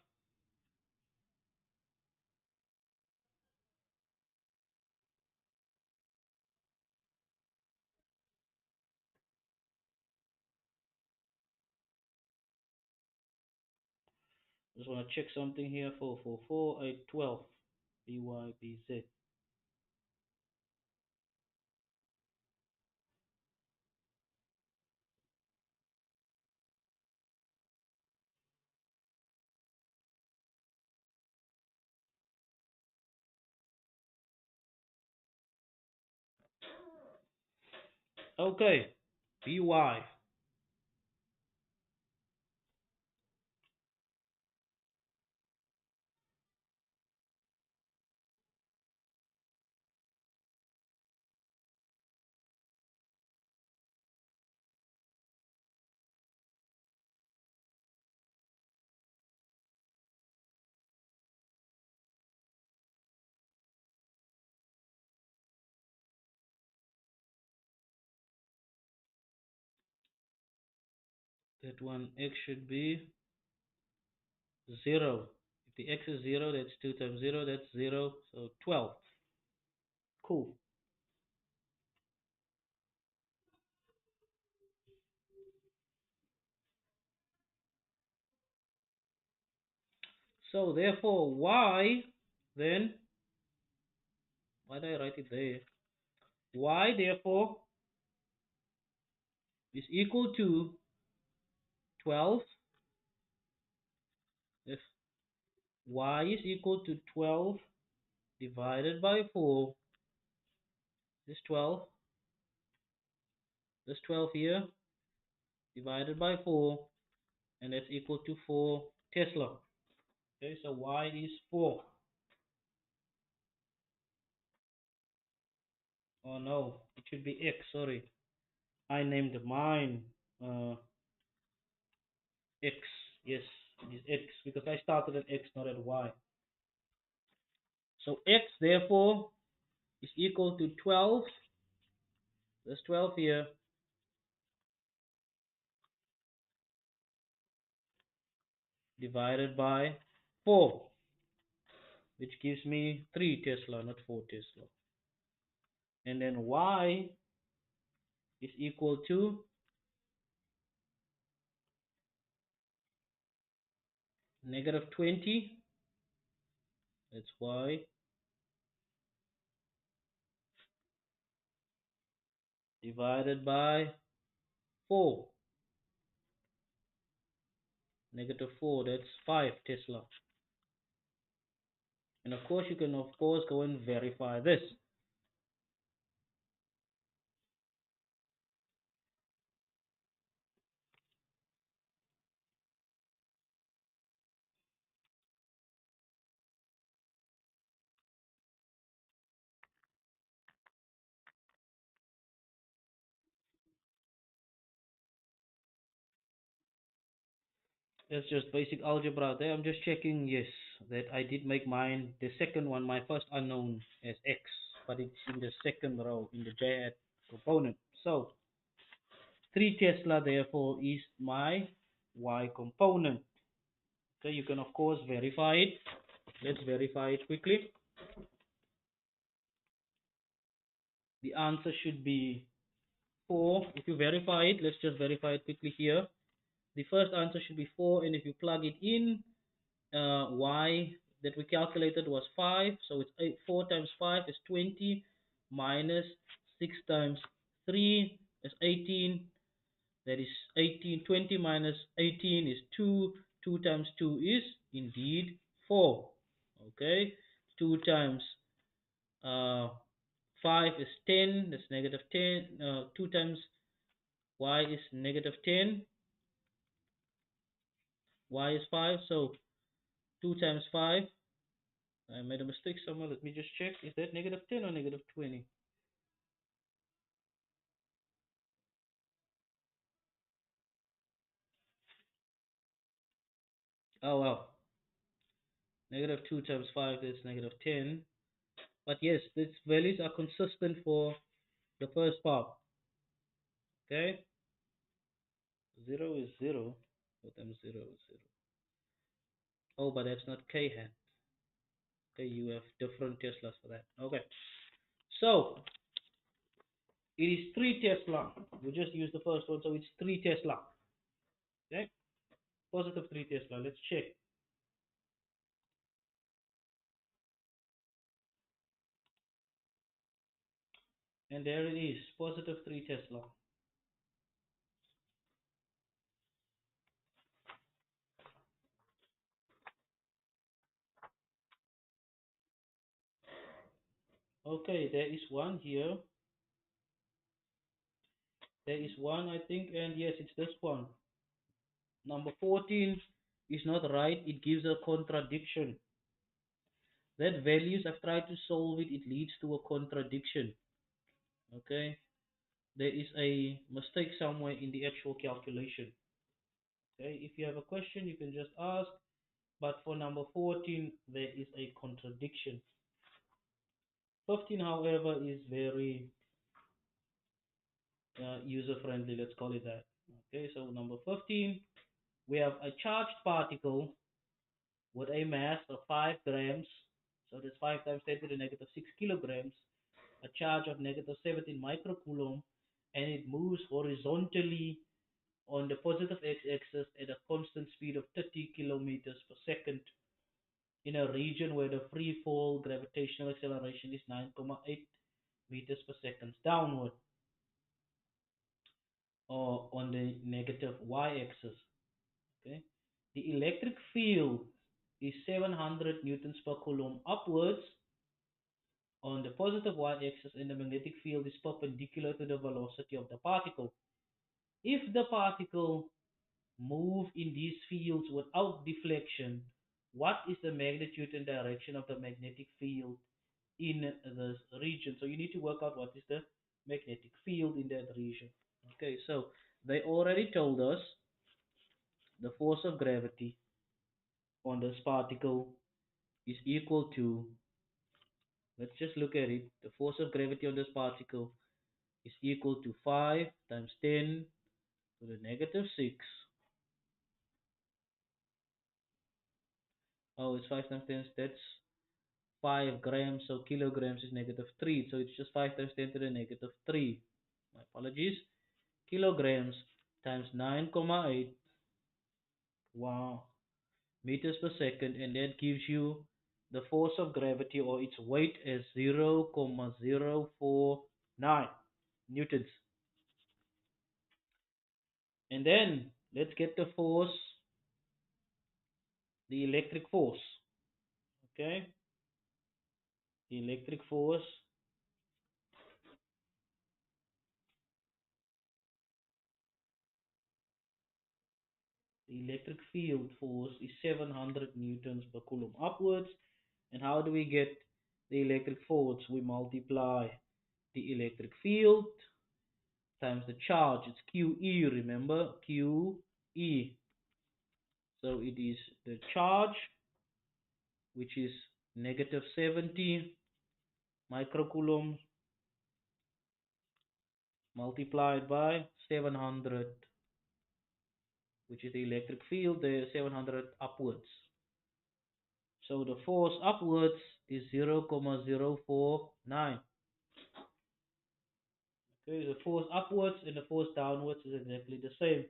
just want to check something here, 4, 4, 4, 8, 12, By, Bz. Okay, By. That one x should be 0. If the x is 0, that's 2 times 0, that's 0. So 12. Cool. So therefore, y, then, why did I write it there? Y, therefore, is equal to 12. If y is equal to 12 divided by 4, this 12, this 12 here, divided by 4, and that's equal to 4 Tesla. Okay, so y is 4. Oh no, it should be x, sorry. I named mine uh, x. Yes, it is x because I started at x, not at y. So x, therefore, is equal to 12. There's 12 here, divided by 4, which gives me 3 Tesla, not 4 Tesla. And then y is equal to negative 20. That's y divided by 4. Negative 4, that's 5 Tesla. And of course, you can of course go and verify this. That's just basic algebra there. I'm just checking, yes, that I did make mine, the second one, my first unknown as x, but it's in the second row in the j component. So 3 Tesla therefore is my y component. Okay, you can of course verify it. Let's verify it quickly. The answer should be 4. If you verify it, let's just verify it quickly here. The first answer should be 4, and if you plug it in, y that we calculated was 5, so it's 4 times 5 is 20, minus 6 times 3 is 18, that is 18. 20 minus 18 is 2, 2 times 2 is indeed 4. Okay, 2 times uh, 5 is 10, that's negative 10. 2 times y is negative 10, y is 5, so 2 times 5, I made a mistake somewhere, let me just check, is that negative 10 or negative 20? Oh well, negative 2 times 5 is negative 10, but yes, these values are consistent for the first part. Okay, 0 is 0, 4 times 0 is 0. Oh, but that's not k hat. Okay, you have different Teslas for that. Okay, so it is 3 Tesla. We just use the first one, so it's 3 Tesla. Okay, positive 3 Tesla. Let's check. And there it is, positive 3 Tesla. Okay, there is one here. There is one, I think, and yes, it's this one. Number 14 is not right. It gives a contradiction. That values, I've tried to solve it, it leads to a contradiction. Okay, there is a mistake somewhere in the actual calculation. Okay, if you have a question, you can just ask. But for number 14, there is a contradiction. 15, however, is very user friendly. Let's call it that. Okay, so number 15, we have a charged particle with a mass of 5 grams. So that's 5 times 10 to the negative 6 kilograms, a charge of negative 17 microcoulomb, and it moves horizontally on the positive x-axis at a constant speed of 30 kilometers per second in a region where the free fall gravitational acceleration is 9.8 meters per second downward or on the negative y-axis. Okay, the electric field is 700 newtons per coulomb upwards on the positive y-axis, and the magnetic field is perpendicular to the velocity of the particle. If the particle move in these fields without deflection, what is the magnitude and direction of the magnetic field in this region? So you need to work out what is the magnetic field in that region. Okay, so they already told us the force of gravity on this particle is equal to, let's just look at it, the force of gravity on this particle is equal to 5 times 10 to the negative 6. Oh, it's 5 times 10, that's 5 grams, so kilograms is negative 3. So it's just 5 times 10 to the negative 3. My apologies. Kilograms times 9,8. Wow. Meters per second. And that gives you the force of gravity, or its weight, as 0,049 newtons. And then let's get the force, the electric force. Okay? The electric force The electric field force is 700 newtons per coulomb upwards. And how do we get the electric force? We multiply the electric field times the charge. It's QE, remember? QE. So it is the charge, which is negative 70 microcoulombs, multiplied by 700, which is the electric field, the 700 upwards. So the force upwards is 0,049. Okay, the force upwards and the force downwards is exactly the same.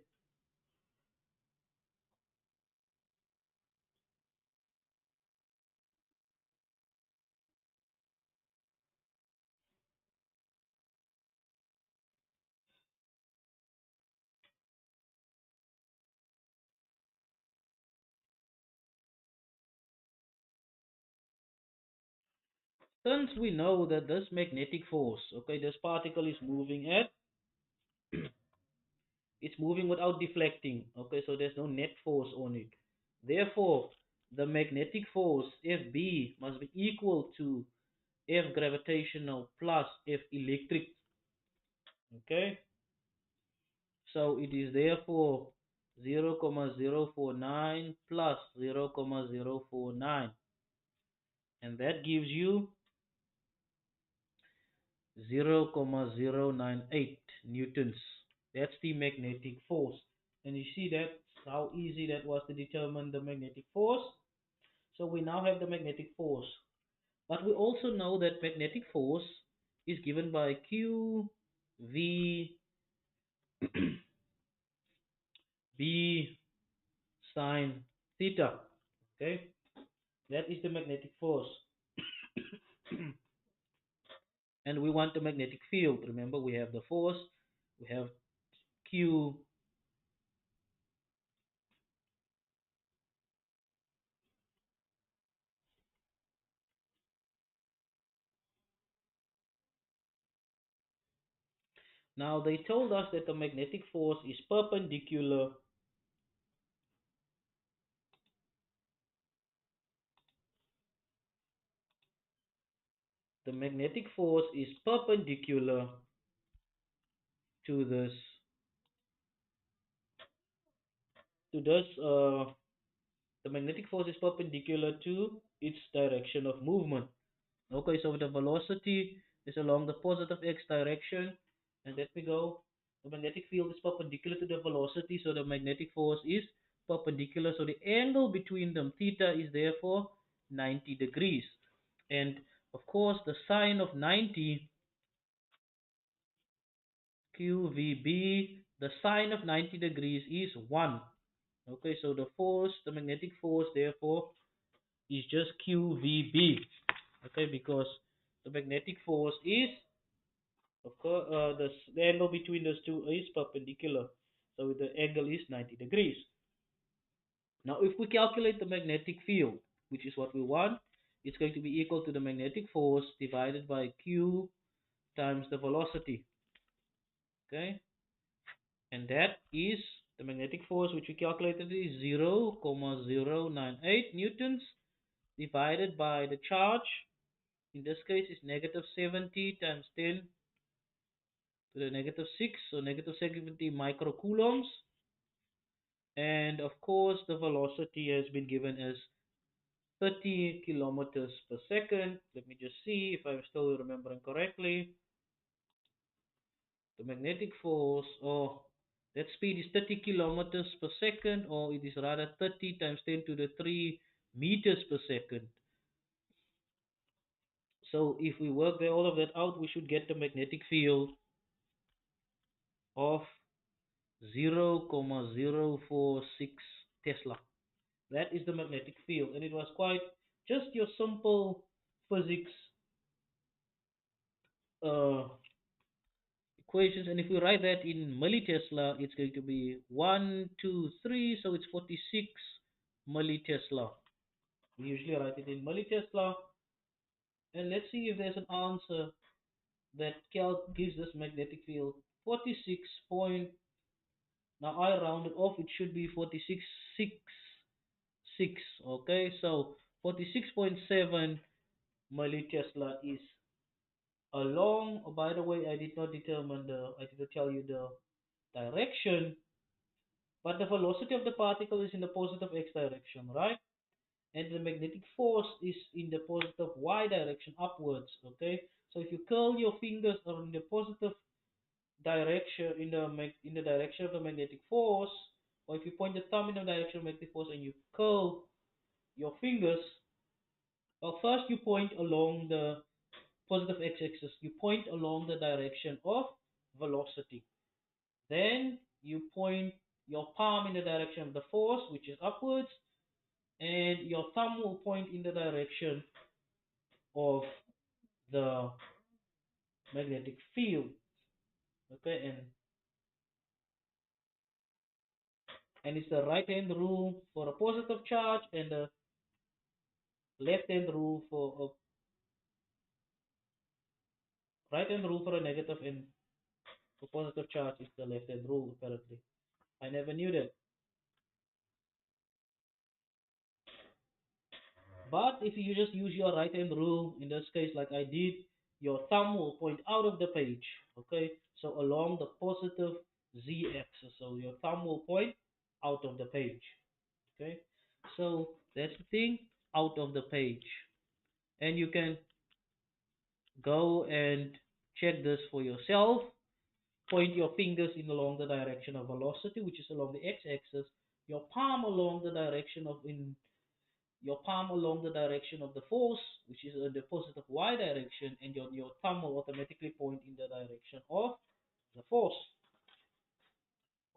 Since we know that this magnetic force, okay, this particle is moving at, it's moving without deflecting, okay, so there's no net force on it. Therefore, the magnetic force FB must be equal to F gravitational plus F electric, okay? So it is therefore 0,049 plus 0,049, and that gives you 0,098 newtons. That's the magnetic force. And you see that how easy that was to determine the magnetic force. So we now have the magnetic force. But we also know that magnetic force is given by Q, V, B sine theta. Okay? That is the magnetic force. And we want the magnetic field. Remember, we have the force, we have Q. Now they told us that the magnetic force is perpendicular. The magnetic force is perpendicular to this to this the magnetic force is perpendicular to its direction of movement. Okay, so the velocity is along the positive x direction, and let me go. The magnetic field is perpendicular to the velocity, so the magnetic force is perpendicular. So the angle between them, theta, is therefore 90 degrees. And of course, the sine of 90, QVB, the sine of 90 degrees is 1. Okay, so the force, the magnetic force, therefore, is just QVB. Okay, because the magnetic force is, of course, the angle between those two is perpendicular. So the angle is 90 degrees. Now, if we calculate the magnetic field, which is what we want, it's going to be equal to the magnetic force divided by Q times the velocity. Okay, and that is the magnetic force which we calculated is 0,098 newtons divided by the charge. In this case, is negative 70 times 10 to the negative 6, so negative 70 microcoulombs. And of course, the velocity has been given as 30 kilometers per second. Let me just see if I'm still remembering correctly. The magnetic force, or that speed is 30 kilometers per second, or it is rather 30 times 10 to the 3 meters per second. So if we work all of that out, we should get the magnetic field of 0,046 Tesla. That is the magnetic field, and it was quite just your simple physics uh, equations. And if we write that in millitesla, it's going to be 123, so it's 46 millitesla. We usually write it in millitesla, and let's see if there's an answer that gives this magnetic field 46 point. Now I rounded off; it should be 46.66. Okay, so 46.7 millitesla is along. Oh, by the way, I did not determine I did not tell you the direction, but the velocity of the particle is in the positive x direction, right? And the magnetic force is in the positive y direction, upwards. Okay, so if you curl your fingers are in the positive direction, in the direction of the magnetic force, or if you point the thumb in the direction of magnetic force and you curl your fingers, well, first you point along the positive x-axis. You point along the direction of velocity. Then you point your palm in the direction of the force, which is upwards, and your thumb will point in the direction of the magnetic field. Okay, and it's the right hand rule for a positive charge and the left hand rule for a right hand rule for a negative, and for positive charge is the left hand rule apparently. I never knew that. But if you just use your right hand rule, in this case like I did, your thumb will point out of the page. Okay, so along the positive z axis, so your thumb will point out of the page. Okay, so that's the thing, out of the page. And you can go and check this for yourself. Point your fingers in along the direction of velocity, which is along the x-axis. Your palm along the direction of in your palm along the direction of the force, which is in the positive y direction, and your thumb will automatically point in the direction of the force.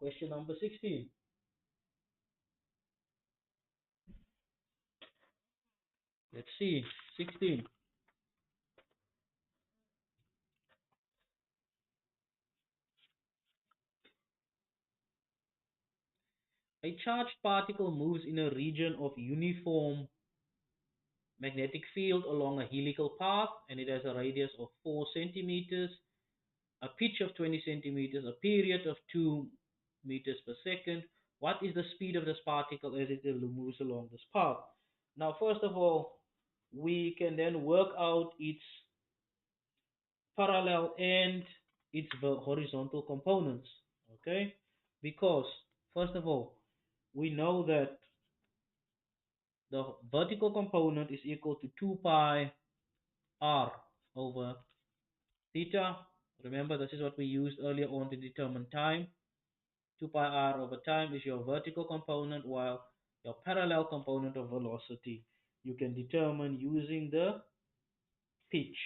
Question number 16. Let's see. 16. A charged particle moves in a region of uniform magnetic field along a helical path, and it has a radius of 4 centimeters, a pitch of 20 centimeters, a period of 2 meters per second. What is the speed of this particle as it moves along this path? Now, first of all, we can then work out its parallel and its horizontal components. Okay? Because, first of all, we know that the vertical component is equal to 2 pi r over theta. Remember, this is what we used earlier on to determine time. 2 pi r over time is your vertical component, while your parallel component of velocity you can determine using the pitch.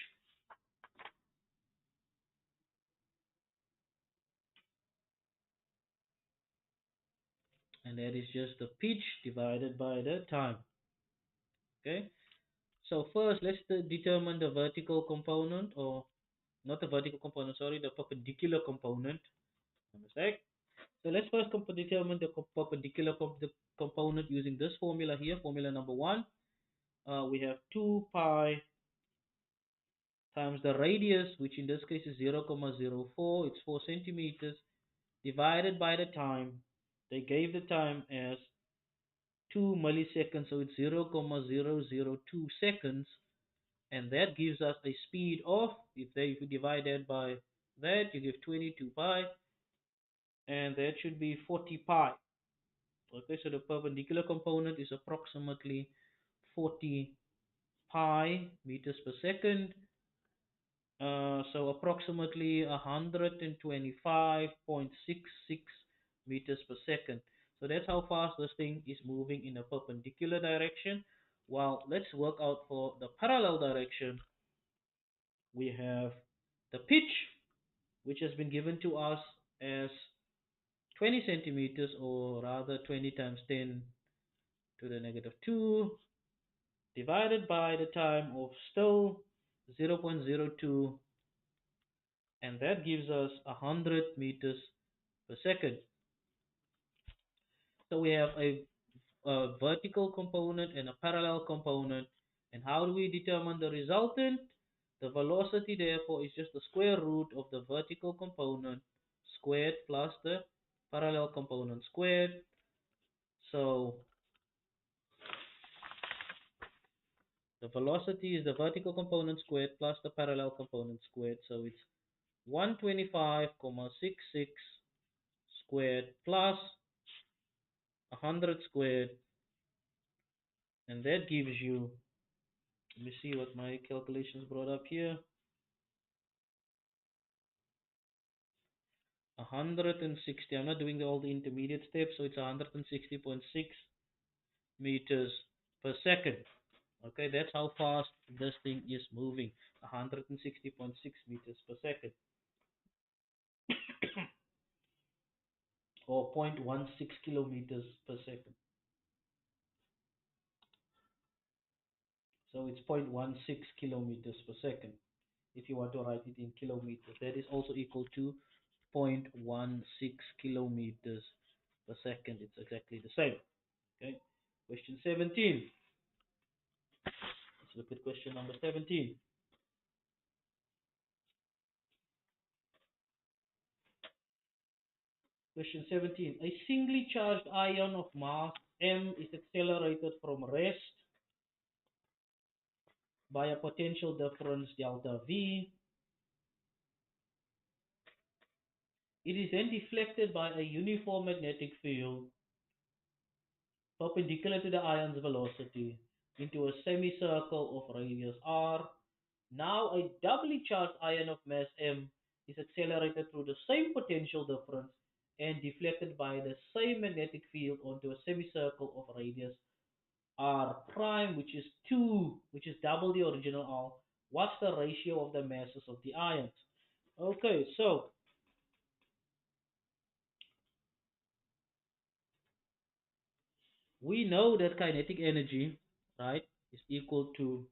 And that is just the pitch divided by the time. Okay. So first, let's determine the vertical component, or not the vertical component, sorry, the perpendicular component. My mistake. So let's first determine the perpendicular the component using this formula here, formula number one. We have 2 pi times the radius, which in this case is 0,04, it's 4 centimeters, divided by the time. They gave the time as 2 milliseconds, so it's 0,002 seconds, and that gives us a speed of, if you divide that by that, you give 22 pi, and that should be 40 pi. Okay, so the perpendicular component is approximately 40 pi meters per second. So approximately 125.66 meters per second. So that's how fast this thing is moving in a perpendicular direction. Well, let's work out for the parallel direction. We have the pitch, which has been given to us as 20 centimeters, or rather 20 times 10 to the negative 2, divided by the time of still 0.02, and that gives us 100 meters per second. So we have a vertical component and a parallel component. And how do we determine the resultant? The velocity, therefore, is just the square root of the vertical component squared plus the parallel component squared. So the velocity is the vertical component squared plus the parallel component squared. So it's 125.66 squared plus 100 squared, and that gives you, let me see what my calculations brought up here, 160. I'm not doing all the intermediate steps, so it's 160.6 meters per second. Okay, that's how fast this thing is moving, 160.6 meters per second, or 0.16 kilometers per second. So it's 0.16 kilometers per second. If you want to write it in kilometers, that is also equal to 0.16 kilometers per second. It's exactly the same. Okay. Question 17. Let's look at question number 17. Question 17. A singly charged ion of mass m is accelerated from rest by a potential difference delta V. It is then deflected by a uniform magnetic field perpendicular to the ion's velocity into a semicircle of radius r. Now a doubly charged ion of mass m is accelerated through the same potential difference and deflected by the same magnetic field onto a semicircle of radius r prime, which is 2, which is double the original r. What's the ratio of the masses of the ions? Okay, so we know that kinetic energy, right, is equal to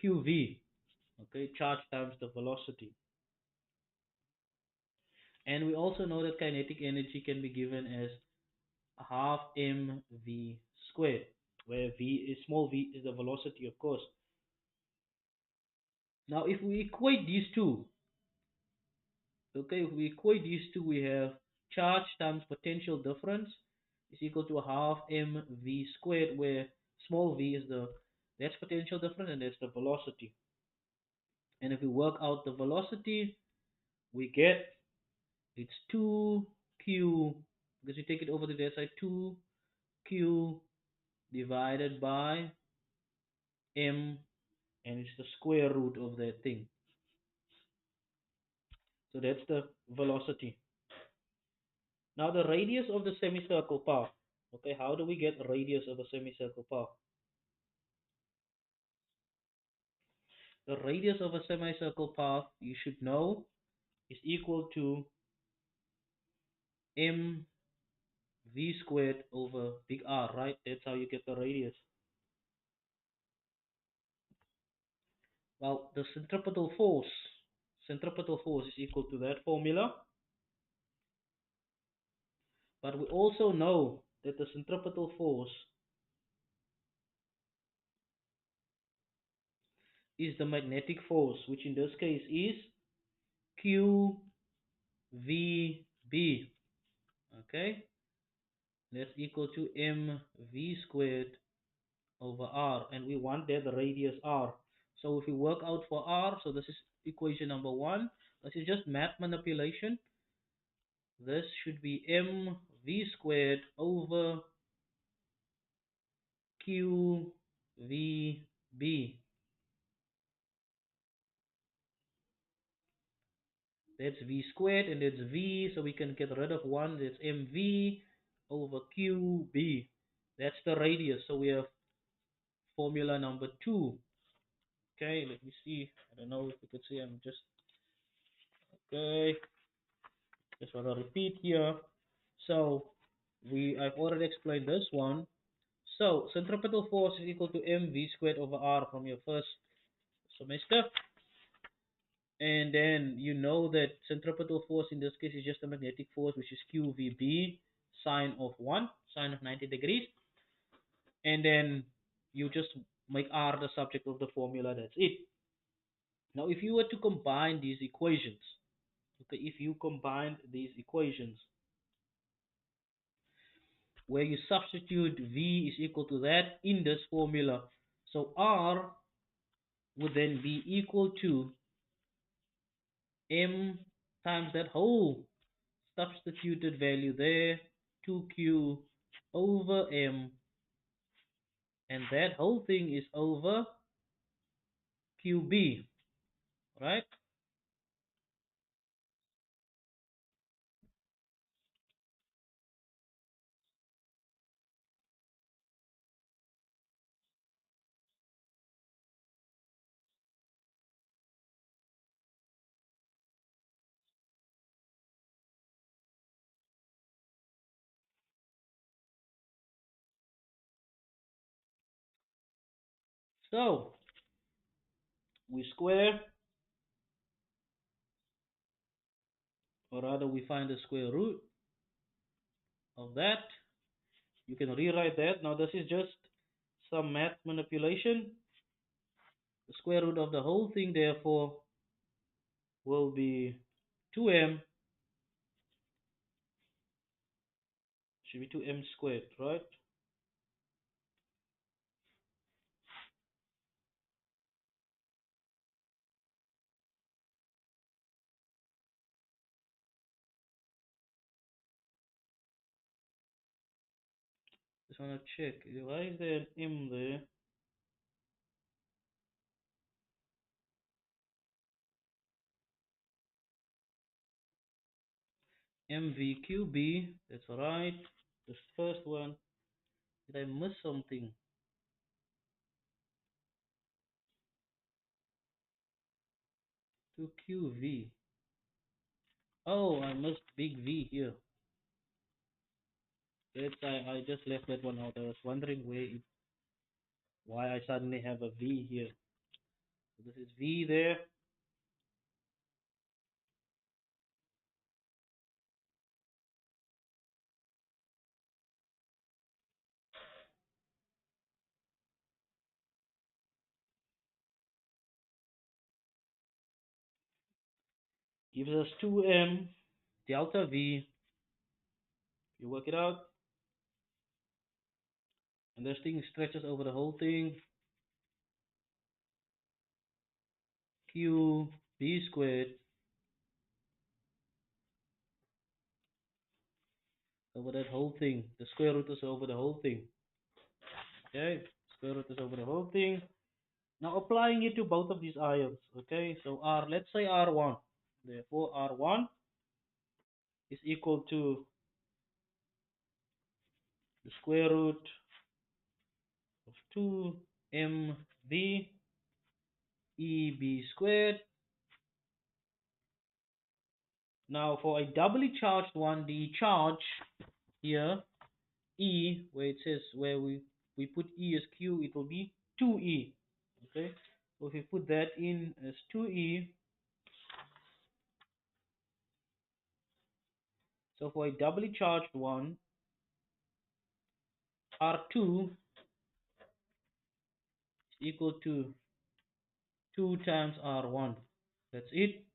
qv, okay, charge times the velocity. And we also know that kinetic energy can be given as half mv squared, where v is small v is the velocity, of course. Now, if we equate these two, okay, if we equate these two, we have charge times potential difference is equal to half mv squared, where small v is that's potential difference and that's the velocity. And if we work out the velocity, we get it's 2q, because you take it over to the other side, 2q divided by m, and it's the square root of that thing. So that's the velocity. Now the radius of the semicircle path. Okay, how do we get the radius of a semicircle path? The radius of a semicircle path, you should know, is equal to mv squared over big R, right? That's how you get the radius. Well, the centripetal force is equal to that formula, but we also know that the centripetal force is the magnetic force, which in this case is QVB. Okay, that's equal to mv squared over R, and we want there the radius R. So if we work out for R, so this is equation number one. This is just math manipulation. This should be mv squared over QVB. That's V squared and that's V, so we can get rid of one. That's mv over QB. That's the radius. So we have formula number two. Okay, let me see. I don't know if you could see. I'm just okay. Just want to repeat here. So I've already explained this one. So centripetal force is equal to mv squared over r from your first semester. And then you know that centripetal force in this case is just a magnetic force, which is QVB, sine of 1, sine of 90 degrees. And then you just make R the subject of the formula, that's it. Now, if you were to combine these equations, okay, if you combine these equations, where you substitute V is equal to that in this formula, so R would then be equal to M times that whole substituted value there, 2Q over M, and that whole thing is over QB, right? So we square, or rather we find the square root of that. You can rewrite that. Now this is just some math manipulation. The square root of the whole thing therefore will be 2m, should be 2m squared, right? Just want to check. Why is there an m there? MVQB, that's right. The first one. Did I miss something? 2QV. Oh, I missed big V here. That's I just left that one out. I was wondering why I suddenly have a V here. So this is V there. Gives us 2m delta V. You work it out. And this thing stretches over the whole thing. QB squared over that whole thing. The square root is over the whole thing. Okay, square root is over the whole thing. Now applying it to both of these ions. Okay, so R, let's say R1. Therefore, R1 is equal to the square root of 2mv EB squared. Now, for a doubly charged one, the charge here, E, where it says, where we put E as Q, it will be 2E. Okay, so if we put that in as 2E, so for a doubly charged one, R2 is equal to 2 times R1. That's it.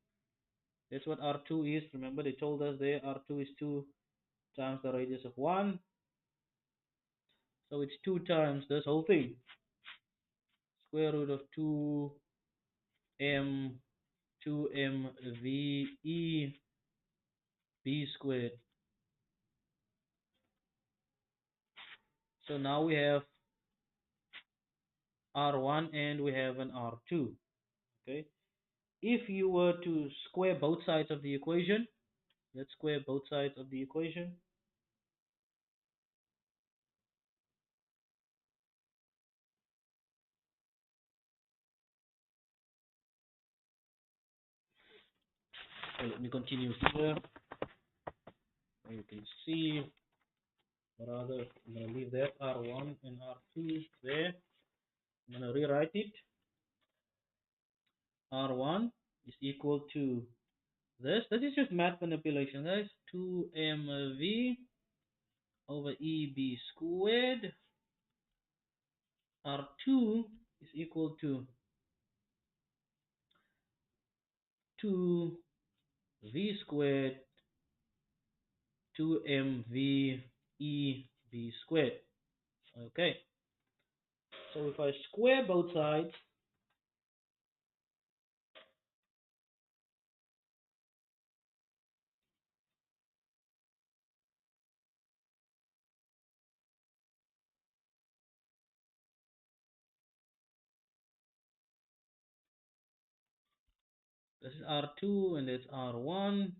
That's what R2 is. Remember, they told us there R2 is 2 times the radius of 1. So it's 2 times this whole thing. Square root of 2m b squared. So now we have R1 and we have an R2. Okay. If you were to square both sides of the equation, let's square both sides of the equation. So let me continue here. You can see, rather, I'm going to leave that R1 and R2 there. I'm going to rewrite it. R1 is equal to this. This is just math manipulation, guys. 2mv over EB squared. R2 is equal to 2v squared 2mv EB squared. Okay. So if I square both sides, this is R2 and that's R1.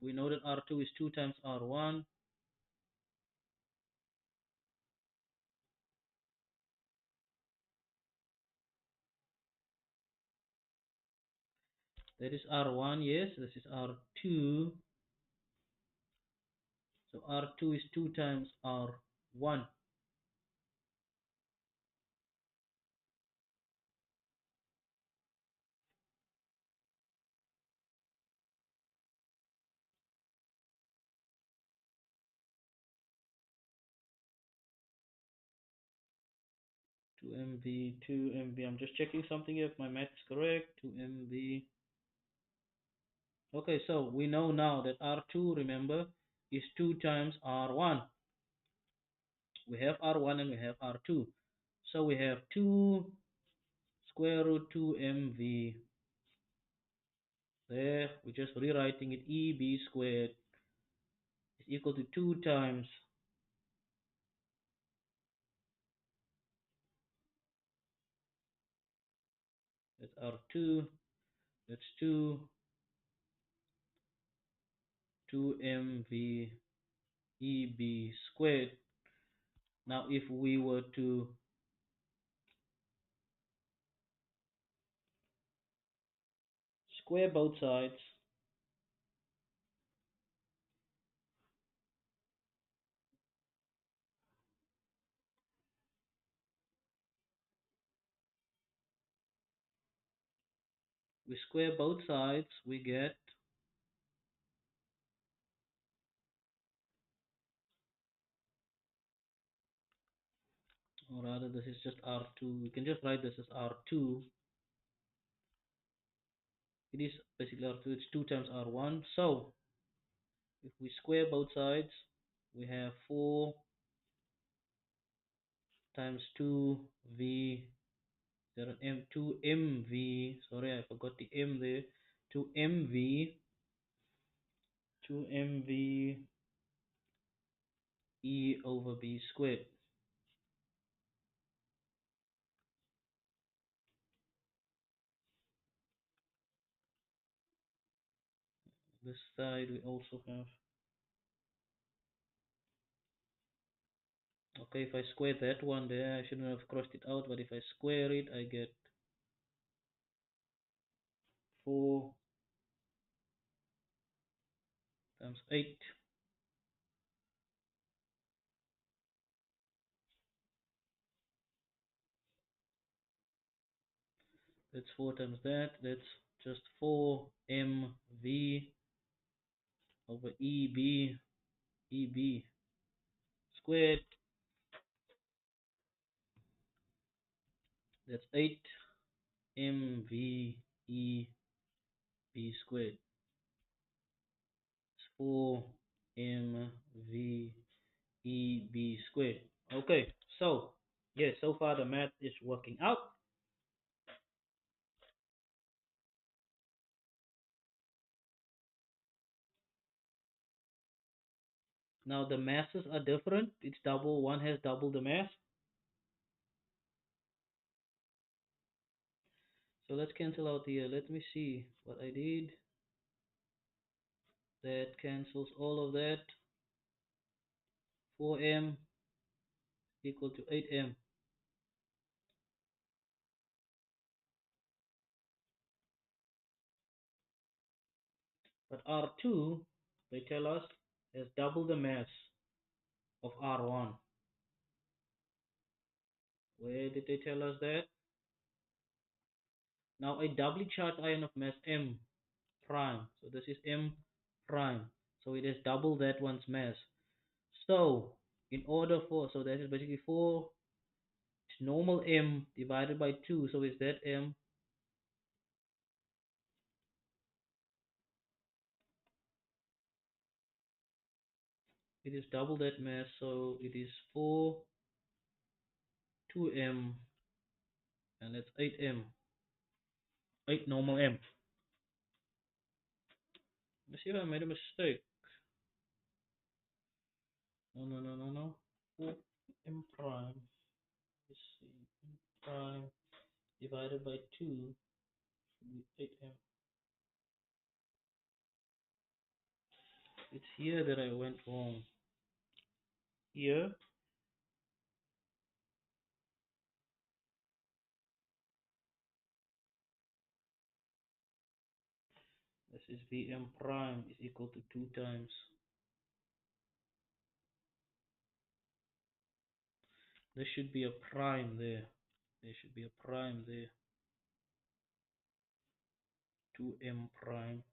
We know that R2 is 2 times R1. That is R1, yes. This is R2. So R2 is 2 times R1. Two MV, 2 MV. I'm just checking something if my math is correct. 2 MV. Okay, so we know now that R2, remember, is 2 times R1. We have R1 and we have R2. So we have 2 square root 2mv. There, we're just rewriting it. EB squared is equal to 2 times, that's R2, that's 2mv EB squared. Now if we were to square both sides, we get, or rather this is just R2. We can just write this as R2. It is basically R2, it's 2 times R1. So if we square both sides, we have 4 times 2v, there are 2mv, sorry, I forgot the m there, 2mv, 2mv e over b squared. This side we also have. Okay, if I square that one there, I shouldn't have crossed it out, but if I square it, I get 4 times 8. That's 4 times that. That's just 4mv over EB squared. That's 8mv EB squared. It's 4mv EB squared. Okay, so yes, so far the math is working out. Now the masses are different. It's double. One has double the mass. So let's cancel out here. Let me see what I did. That cancels all of that. 4m equal to 8m. But R2, they tell us, has double the mass of R1. Where did they tell us that? Now a doubly charged ion of mass m prime. So this is m prime. So it has double that one's mass. So in order for, so that is basically 4 normal m divided by 2. So is that m? It is double that mass. So it is 4 2m and that's 8m. 8 normal m. Let's see if I made a mistake. No, no, no, no, no. 4 m prime. Let's see. M prime divided by 2 should be 8m. It's here that I went wrong. Here, this is Vm prime is equal to 2 times. There should be a prime there. There should be a prime there. 2m prime.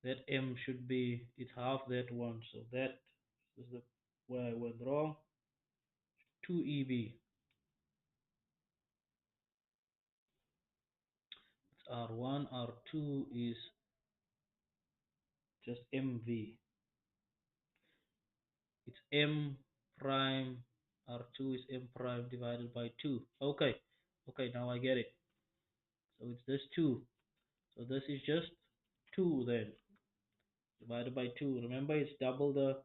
That m should be, it's half that one. So that is the where I went wrong. 2EB. It's R1. R2 is just MV. It's M prime. R2 is M prime divided by 2. Okay. Okay, now I get it. So it's this 2. So this is just 2 then. Divided by 2. Remember, it's double the...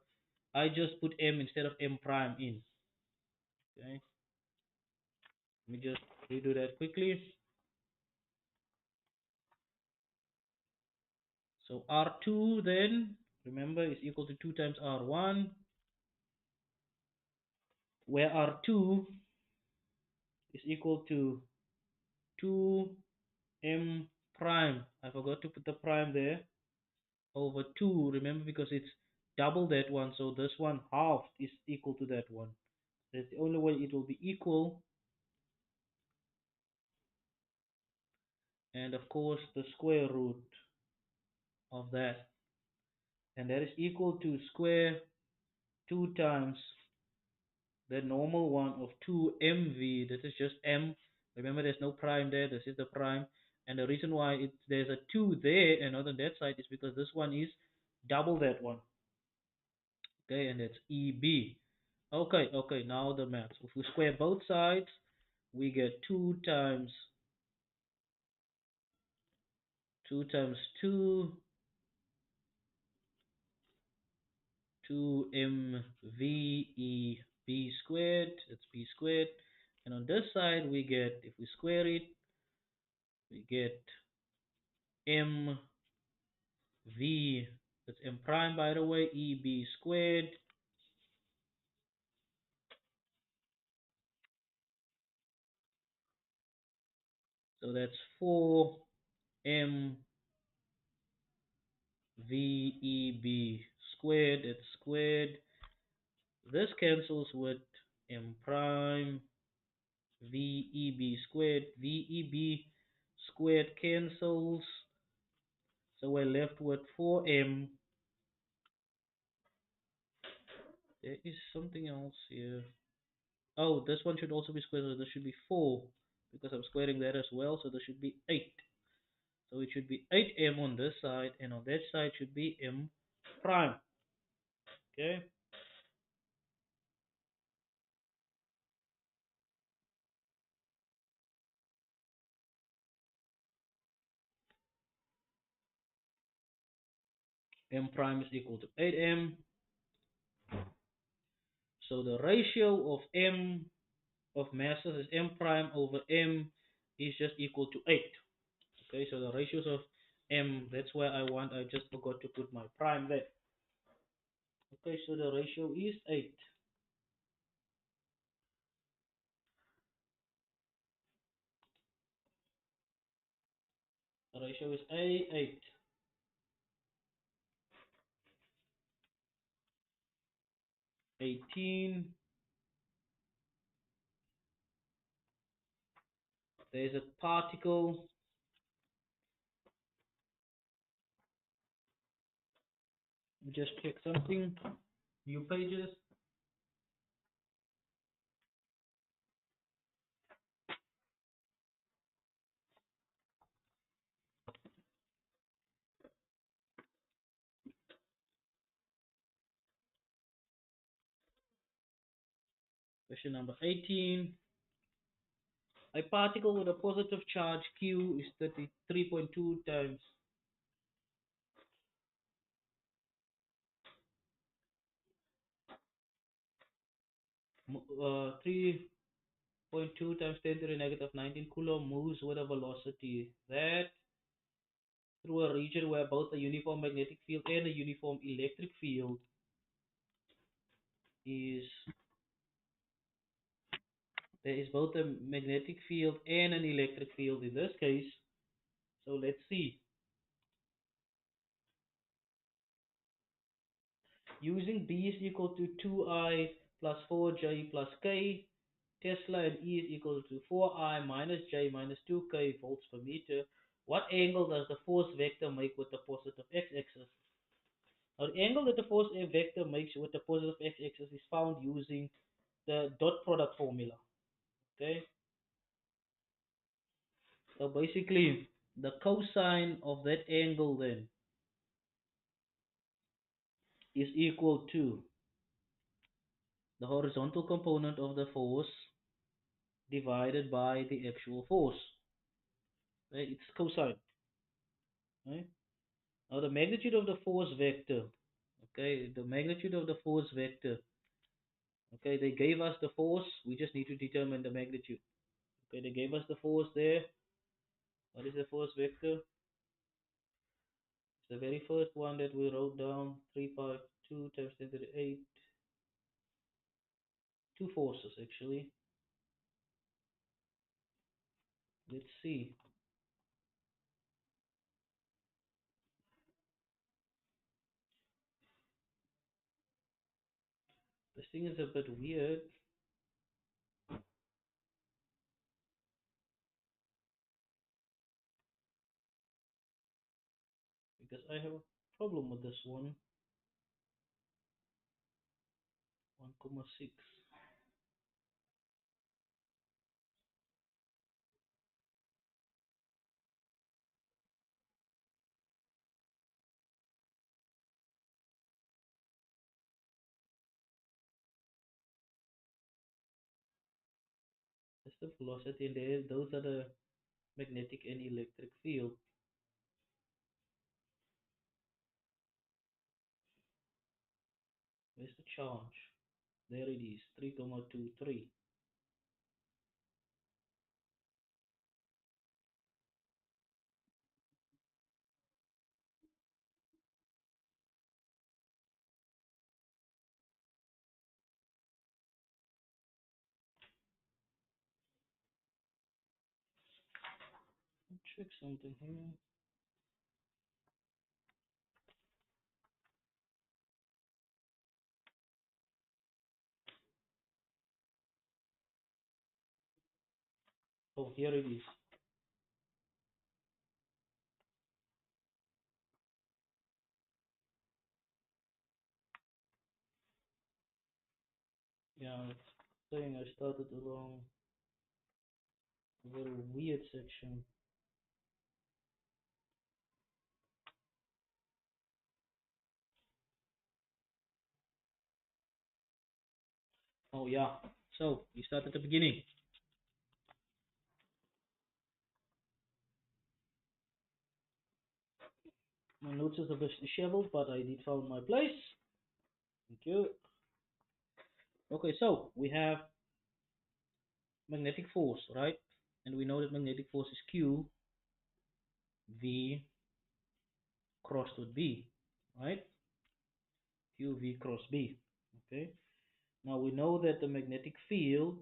I just put M instead of M prime in. Okay. Let me just redo that quickly. So R2 then, remember, is equal to 2 times R1. Where R2 is equal to 2M prime. I forgot to put the prime there. Over 2, remember, because it's double that one. So this one half is equal to that one. That's the only way it will be equal. And of course, the square root of that. And that is equal to square 2 times the normal one of 2mv. This is just m. Remember, there's no prime there. This is the prime. And the reason why there's a 2 there and not on that side is because this one is double that one. Okay, and that's EB. Okay, okay, now the math. If we square both sides, we get 2 times 2, 2mveb squared. That's b squared. And on this side, we get, if we square it, We get mv, that's m prime by the way, eb squared. So that's 4 mveb squared. It's squared. This cancels with m prime veb squared. Veb squared cancels. So we're left with 4m. There is something else here. Oh, this one should also be squared, so this should be 4 because I'm squaring that as well, so this should be 8. So it should be 8m on this side, and on that side should be m prime. Okay. M prime is equal to 8m. So the ratio of m of masses is m prime over m is just equal to 8. Okay, so the ratios of m, that's where I just forgot to put my prime there. Okay, so the ratio is 8. The ratio is A8. 18. There's a particle. Just check something. New pages. Question number 18. A particle with a positive charge Q is 33.2 times 3.2 times 10 to the negative 19 coulomb moves with a velocity that through a region where both a uniform magnetic field and a uniform electric field is there is both a magnetic field and an electric field in this case. So let's see. Using B is equal to 2I plus 4J plus K, Tesla and E is equal to 4I minus J minus 2K volts per meter. What angle does the force vector make with the positive x-axis? Now, the angle that the force vector makes with the positive x-axis is found using the dot product formula. Okay, so basically, the cosine of that angle then is equal to the horizontal component of the force divided by the actual force. Right? It's cosine. Right? Now the magnitude of the force vector. Okay, the magnitude of the force vector. Okay, they gave us the force. We just need to determine the magnitude. Okay, they gave us the force there. What is the force vector? It's the very first one that we wrote down. 352 times 10 to the 8. Two forces actually. Let's see. This thing is a bit weird because I have a problem with this one. 1,6. That's the velocity, and there, those are the magnetic and electric field. Where's the charge? There it is, 3,23. fix something here. Oh, here it is. Yeah, it's saying I started along a very weird section. Oh yeah. So we start at the beginning. My notes is a bit disheveled, but I did found my place. Thank you. Okay, so we have magnetic force, right? And we know that magnetic force is Q V crossed with B, right? Q V cross B. Okay. Now we know that the magnetic field,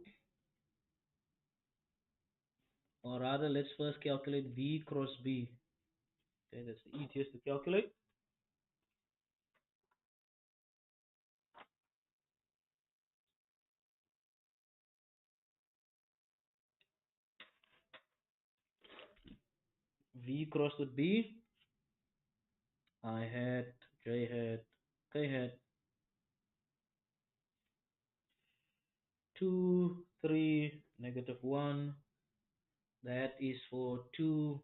or rather, let's first calculate V cross B. Okay, that's the easiest to calculate. V crossed with B, I hat, J hat, K hat, 2, 3, negative 1. That is for 2.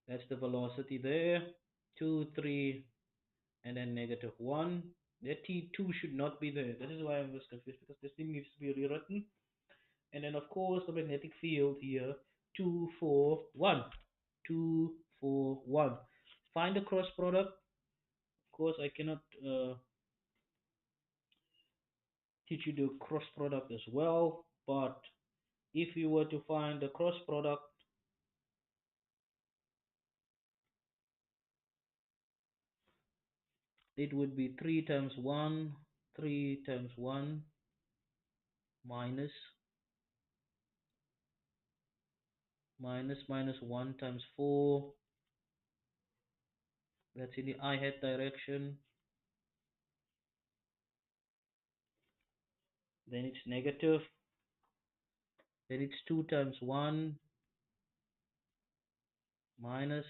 That's the velocity there. 2, 3, and then negative 1. That T2 should not be there. That is why I was confused, because this thing needs to be rewritten. And then, of course, the magnetic field here, 2, 4, 1. 2, 4, 1. Find the cross product. Of course, I cannot teach you the cross product as well, but if you were to find the cross product, it would be 3 times 1, 3 times 1 minus minus 1 times 4. That's in the I hat direction. Then it's negative. Then it's 2 times 1 minus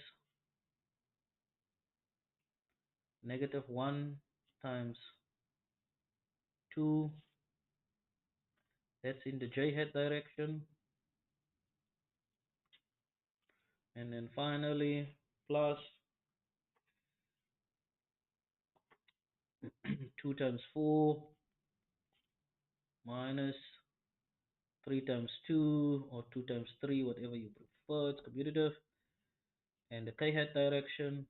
negative 1 times 2. That's in the J hat direction. And then finally plus 2 times 4 minus 3 times 2 or 2 times 3, whatever you prefer. It's commutative. And the K hat direction.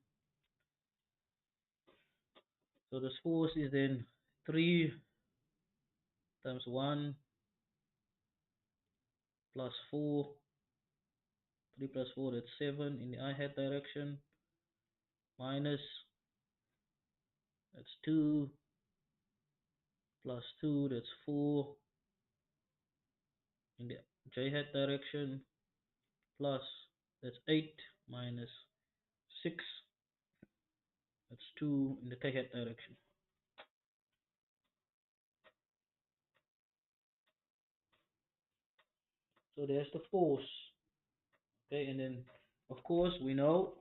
So this force is then 3 times 1 plus 4. 3 plus 4, that's 7 in the I hat direction. Minus, that's 2 plus 2, that's 4 in the J hat direction. Plus, that's 8 minus 6, that's 2 in the K hat direction. So there's the force. Okay, and then of course we know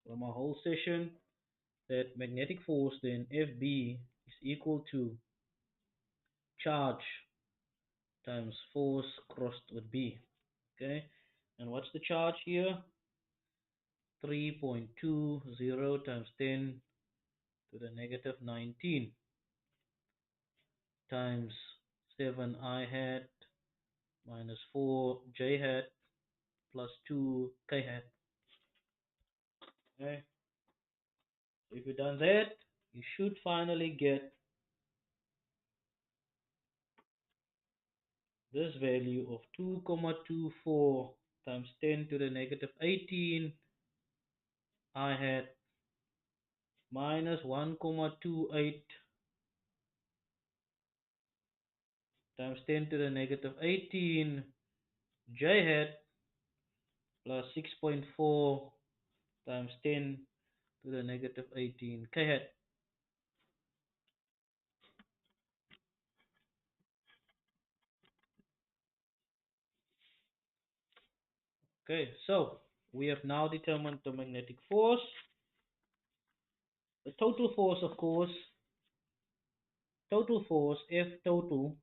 from our whole session that magnetic force then FB is equal to charge times force crossed with B. Okay, and what's the charge here? 3.20 times 10 to the negative 19 times 7 I hat minus 4 J hat plus 2 K hat. Okay, so if you've done that, you should finally get this value of 2,24 times 10 to the negative 18 I hat minus 1,28 times 10 to the negative 18 J hat plus 6.4 times 10 to the negative 18 k hat. Okay, so we have now determined the magnetic force. The total force, of course, total force F total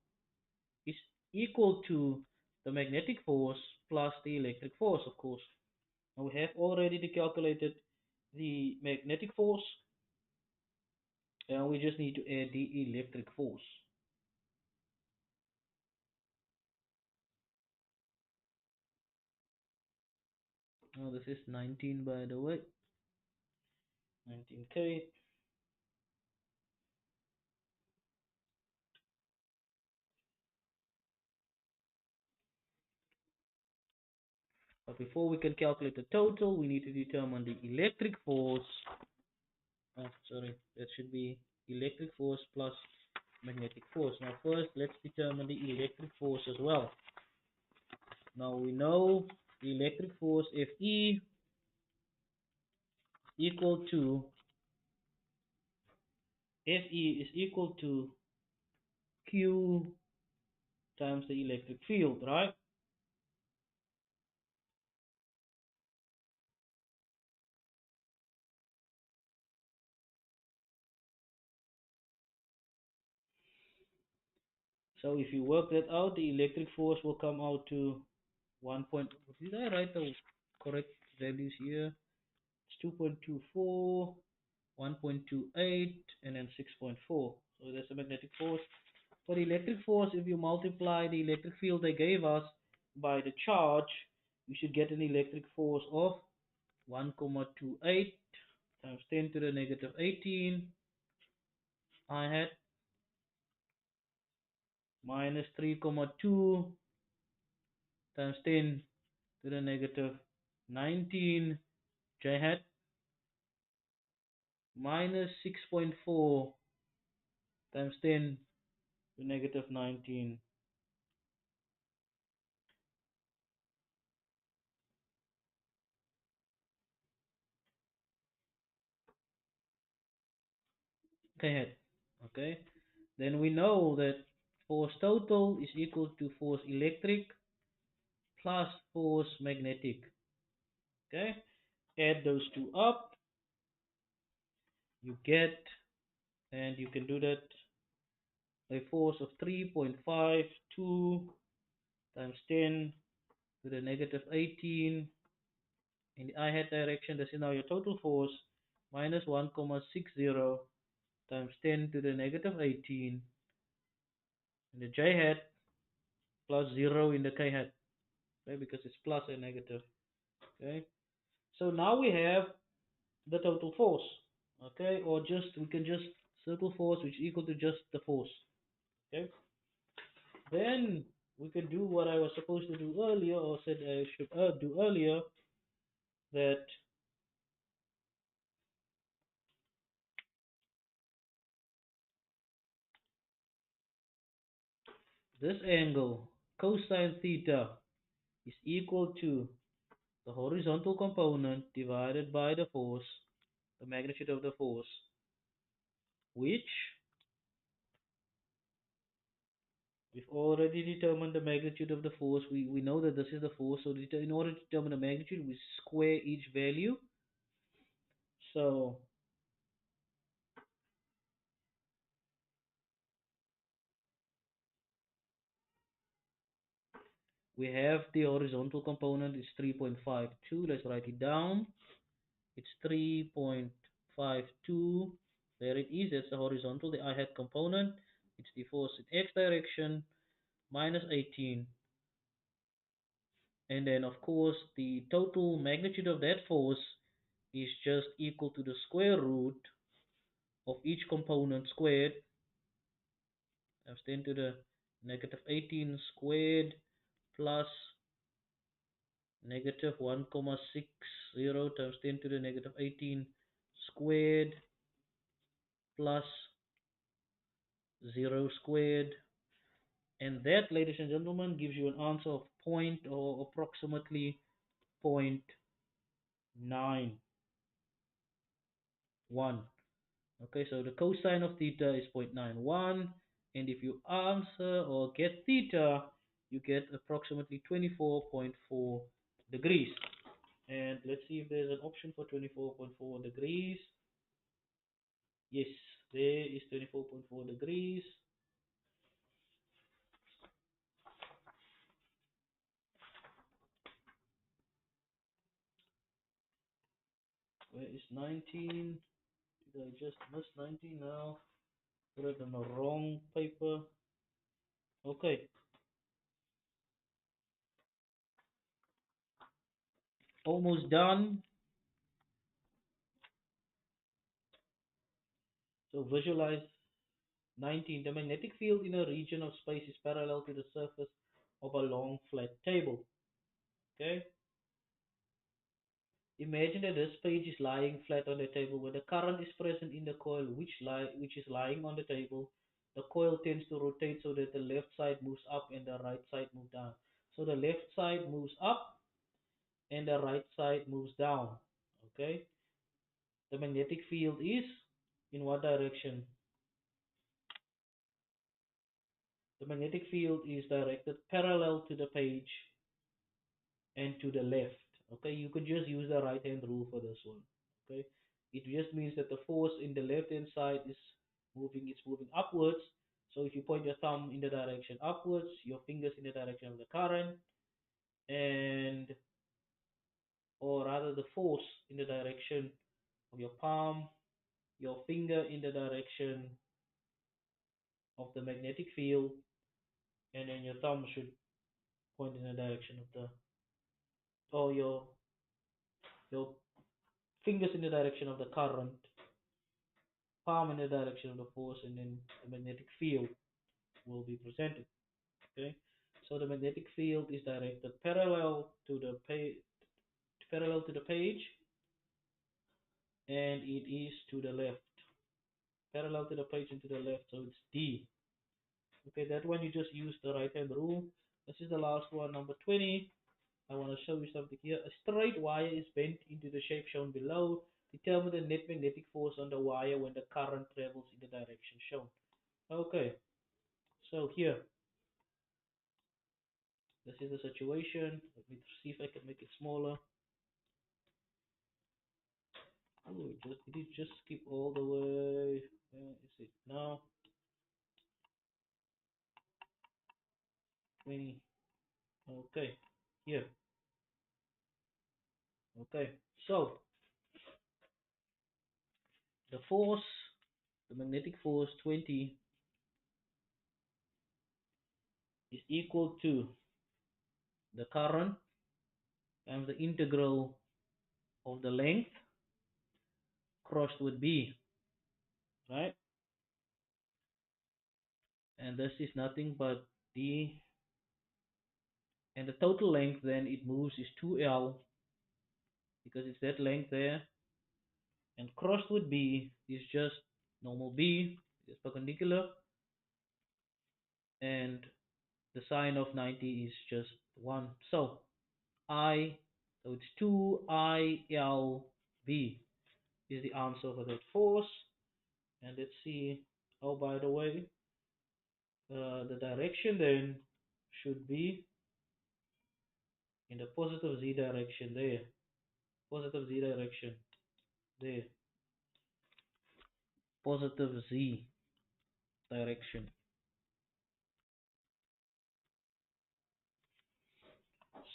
is equal to the magnetic force plus the electric force, of course. Now we have already calculated the magnetic force, and we just need to add the electric force. Now this is 19, by the way, 19k. But before we can calculate the total, we need to determine the electric force. Oh, sorry, that should be electric force plus magnetic force. Now first, let's determine the electric force as well. Now we know the electric force Fe equal to Fe is equal to Q times the electric field, right? So if you work that out, the electric force will come out to 1. Did I write the correct values here? It's 2.24, 1.28, and then 6.4. So that's the magnetic force. For the electric force, if you multiply the electric field they gave us by the charge, you should get an electric force of 1,28 times 10 to the negative 18 I had minus 3,2 times 10 to the negative 19 j hat minus 6.4 times 10 to negative 19 k hat. Okay, then we know that force total is equal to force electric plus force magnetic. Okay, add those two up, you get, and you can do that, a force of 3.52 times 10 to the negative 18 in the I hat direction. This is now your total force minus 1,60 times 10 to the negative 18 in the j hat plus 0 in the k hat. Okay, because it's plus and negative. Okay, so now we have the total force. Okay, or just we can just circle force, which is equal to just the force. Okay, then we can do what I was supposed to do earlier, or said I should do earlier, that this angle cosine theta is equal to the horizontal component divided by the force, the magnitude of the force, which we've already determined the magnitude of the force. We know that this is the force, so in order to determine the magnitude, we square each value. So we have the horizontal component is 3.52. Let's write it down. It's 3.52. There it is. That's the horizontal, the I hat component. It's the force in x direction minus 18. And then, of course, the total magnitude of that force is just equal to the square root of each component squared times 10 to the negative 18 squared plus negative 1,60 times 10 to the negative 18 squared plus 0 squared. And that, ladies and gentlemen, gives you an answer of point or approximately 0.91. Okay, so the cosine of theta is 0.91, and if you answer or get theta, you get approximately 24.4 degrees. And let's see if there's an option for 24.4 degrees. Yes, there is 24.4 degrees. Where is 19? Did I just miss 19 now? Put it on the wrong paper. Okay, almost done. So visualize 19. The magnetic field in a region of space is parallel to the surface of a long flat table. Okay. Imagine that this page is lying flat on the table where the current is present in the coil which is lying on the table. The coil tends to rotate so that the left side moves up and the right side moves down. So the left side moves up and the right side moves down. Okay. The magnetic field is in what direction? The magnetic field is directed parallel to the page and to the left. Okay, you could just use the right hand rule for this one. Okay, it just means that the force in the left hand side is it's moving upwards. So if you point your thumb in the direction upwards, your fingers in the direction of the current, and or rather the force in the direction of your palm, your finger in the direction of the magnetic field, and then your thumb should point in the direction of the, or your fingers in the direction of the current, palm in the direction of the force, and then the magnetic field will be presented. Okay, so the magnetic field is directed parallel to the page, and it is to the left, parallel to the page and to the left. So it's D. Okay, that one you just use the right hand rule. This is the last one, number 20. I want to show you something here. A straight wire is bent into the shape shown below. Determine the net magnetic force on the wire when the current travels in the direction shown. Okay, so here, this is the situation. Let me see if I can make it smaller. Oh, did it just skip all the way? Where is it now? 20. Okay, here. Okay, so the force, the magnetic force 20 is equal to the current times the integral of the length crossed with B, right? And this is nothing but D, and the total length then it moves is 2L because it's that length there, and crossed with B is just normal B, it's perpendicular, and the sine of 90 is just 1. So it's 2ILB is the answer for that force. And let's see, oh, by the way, the direction then should be in the positive Z direction there. Positive Z direction there. Positive Z direction.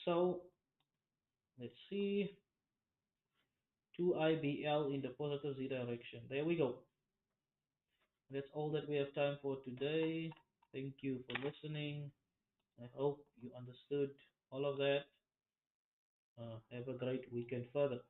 So let's see, 2IBL in the positive Z direction. There we go. That's all that we have time for today. Thank you for listening. I hope you understood all of that. Have a great weekend further.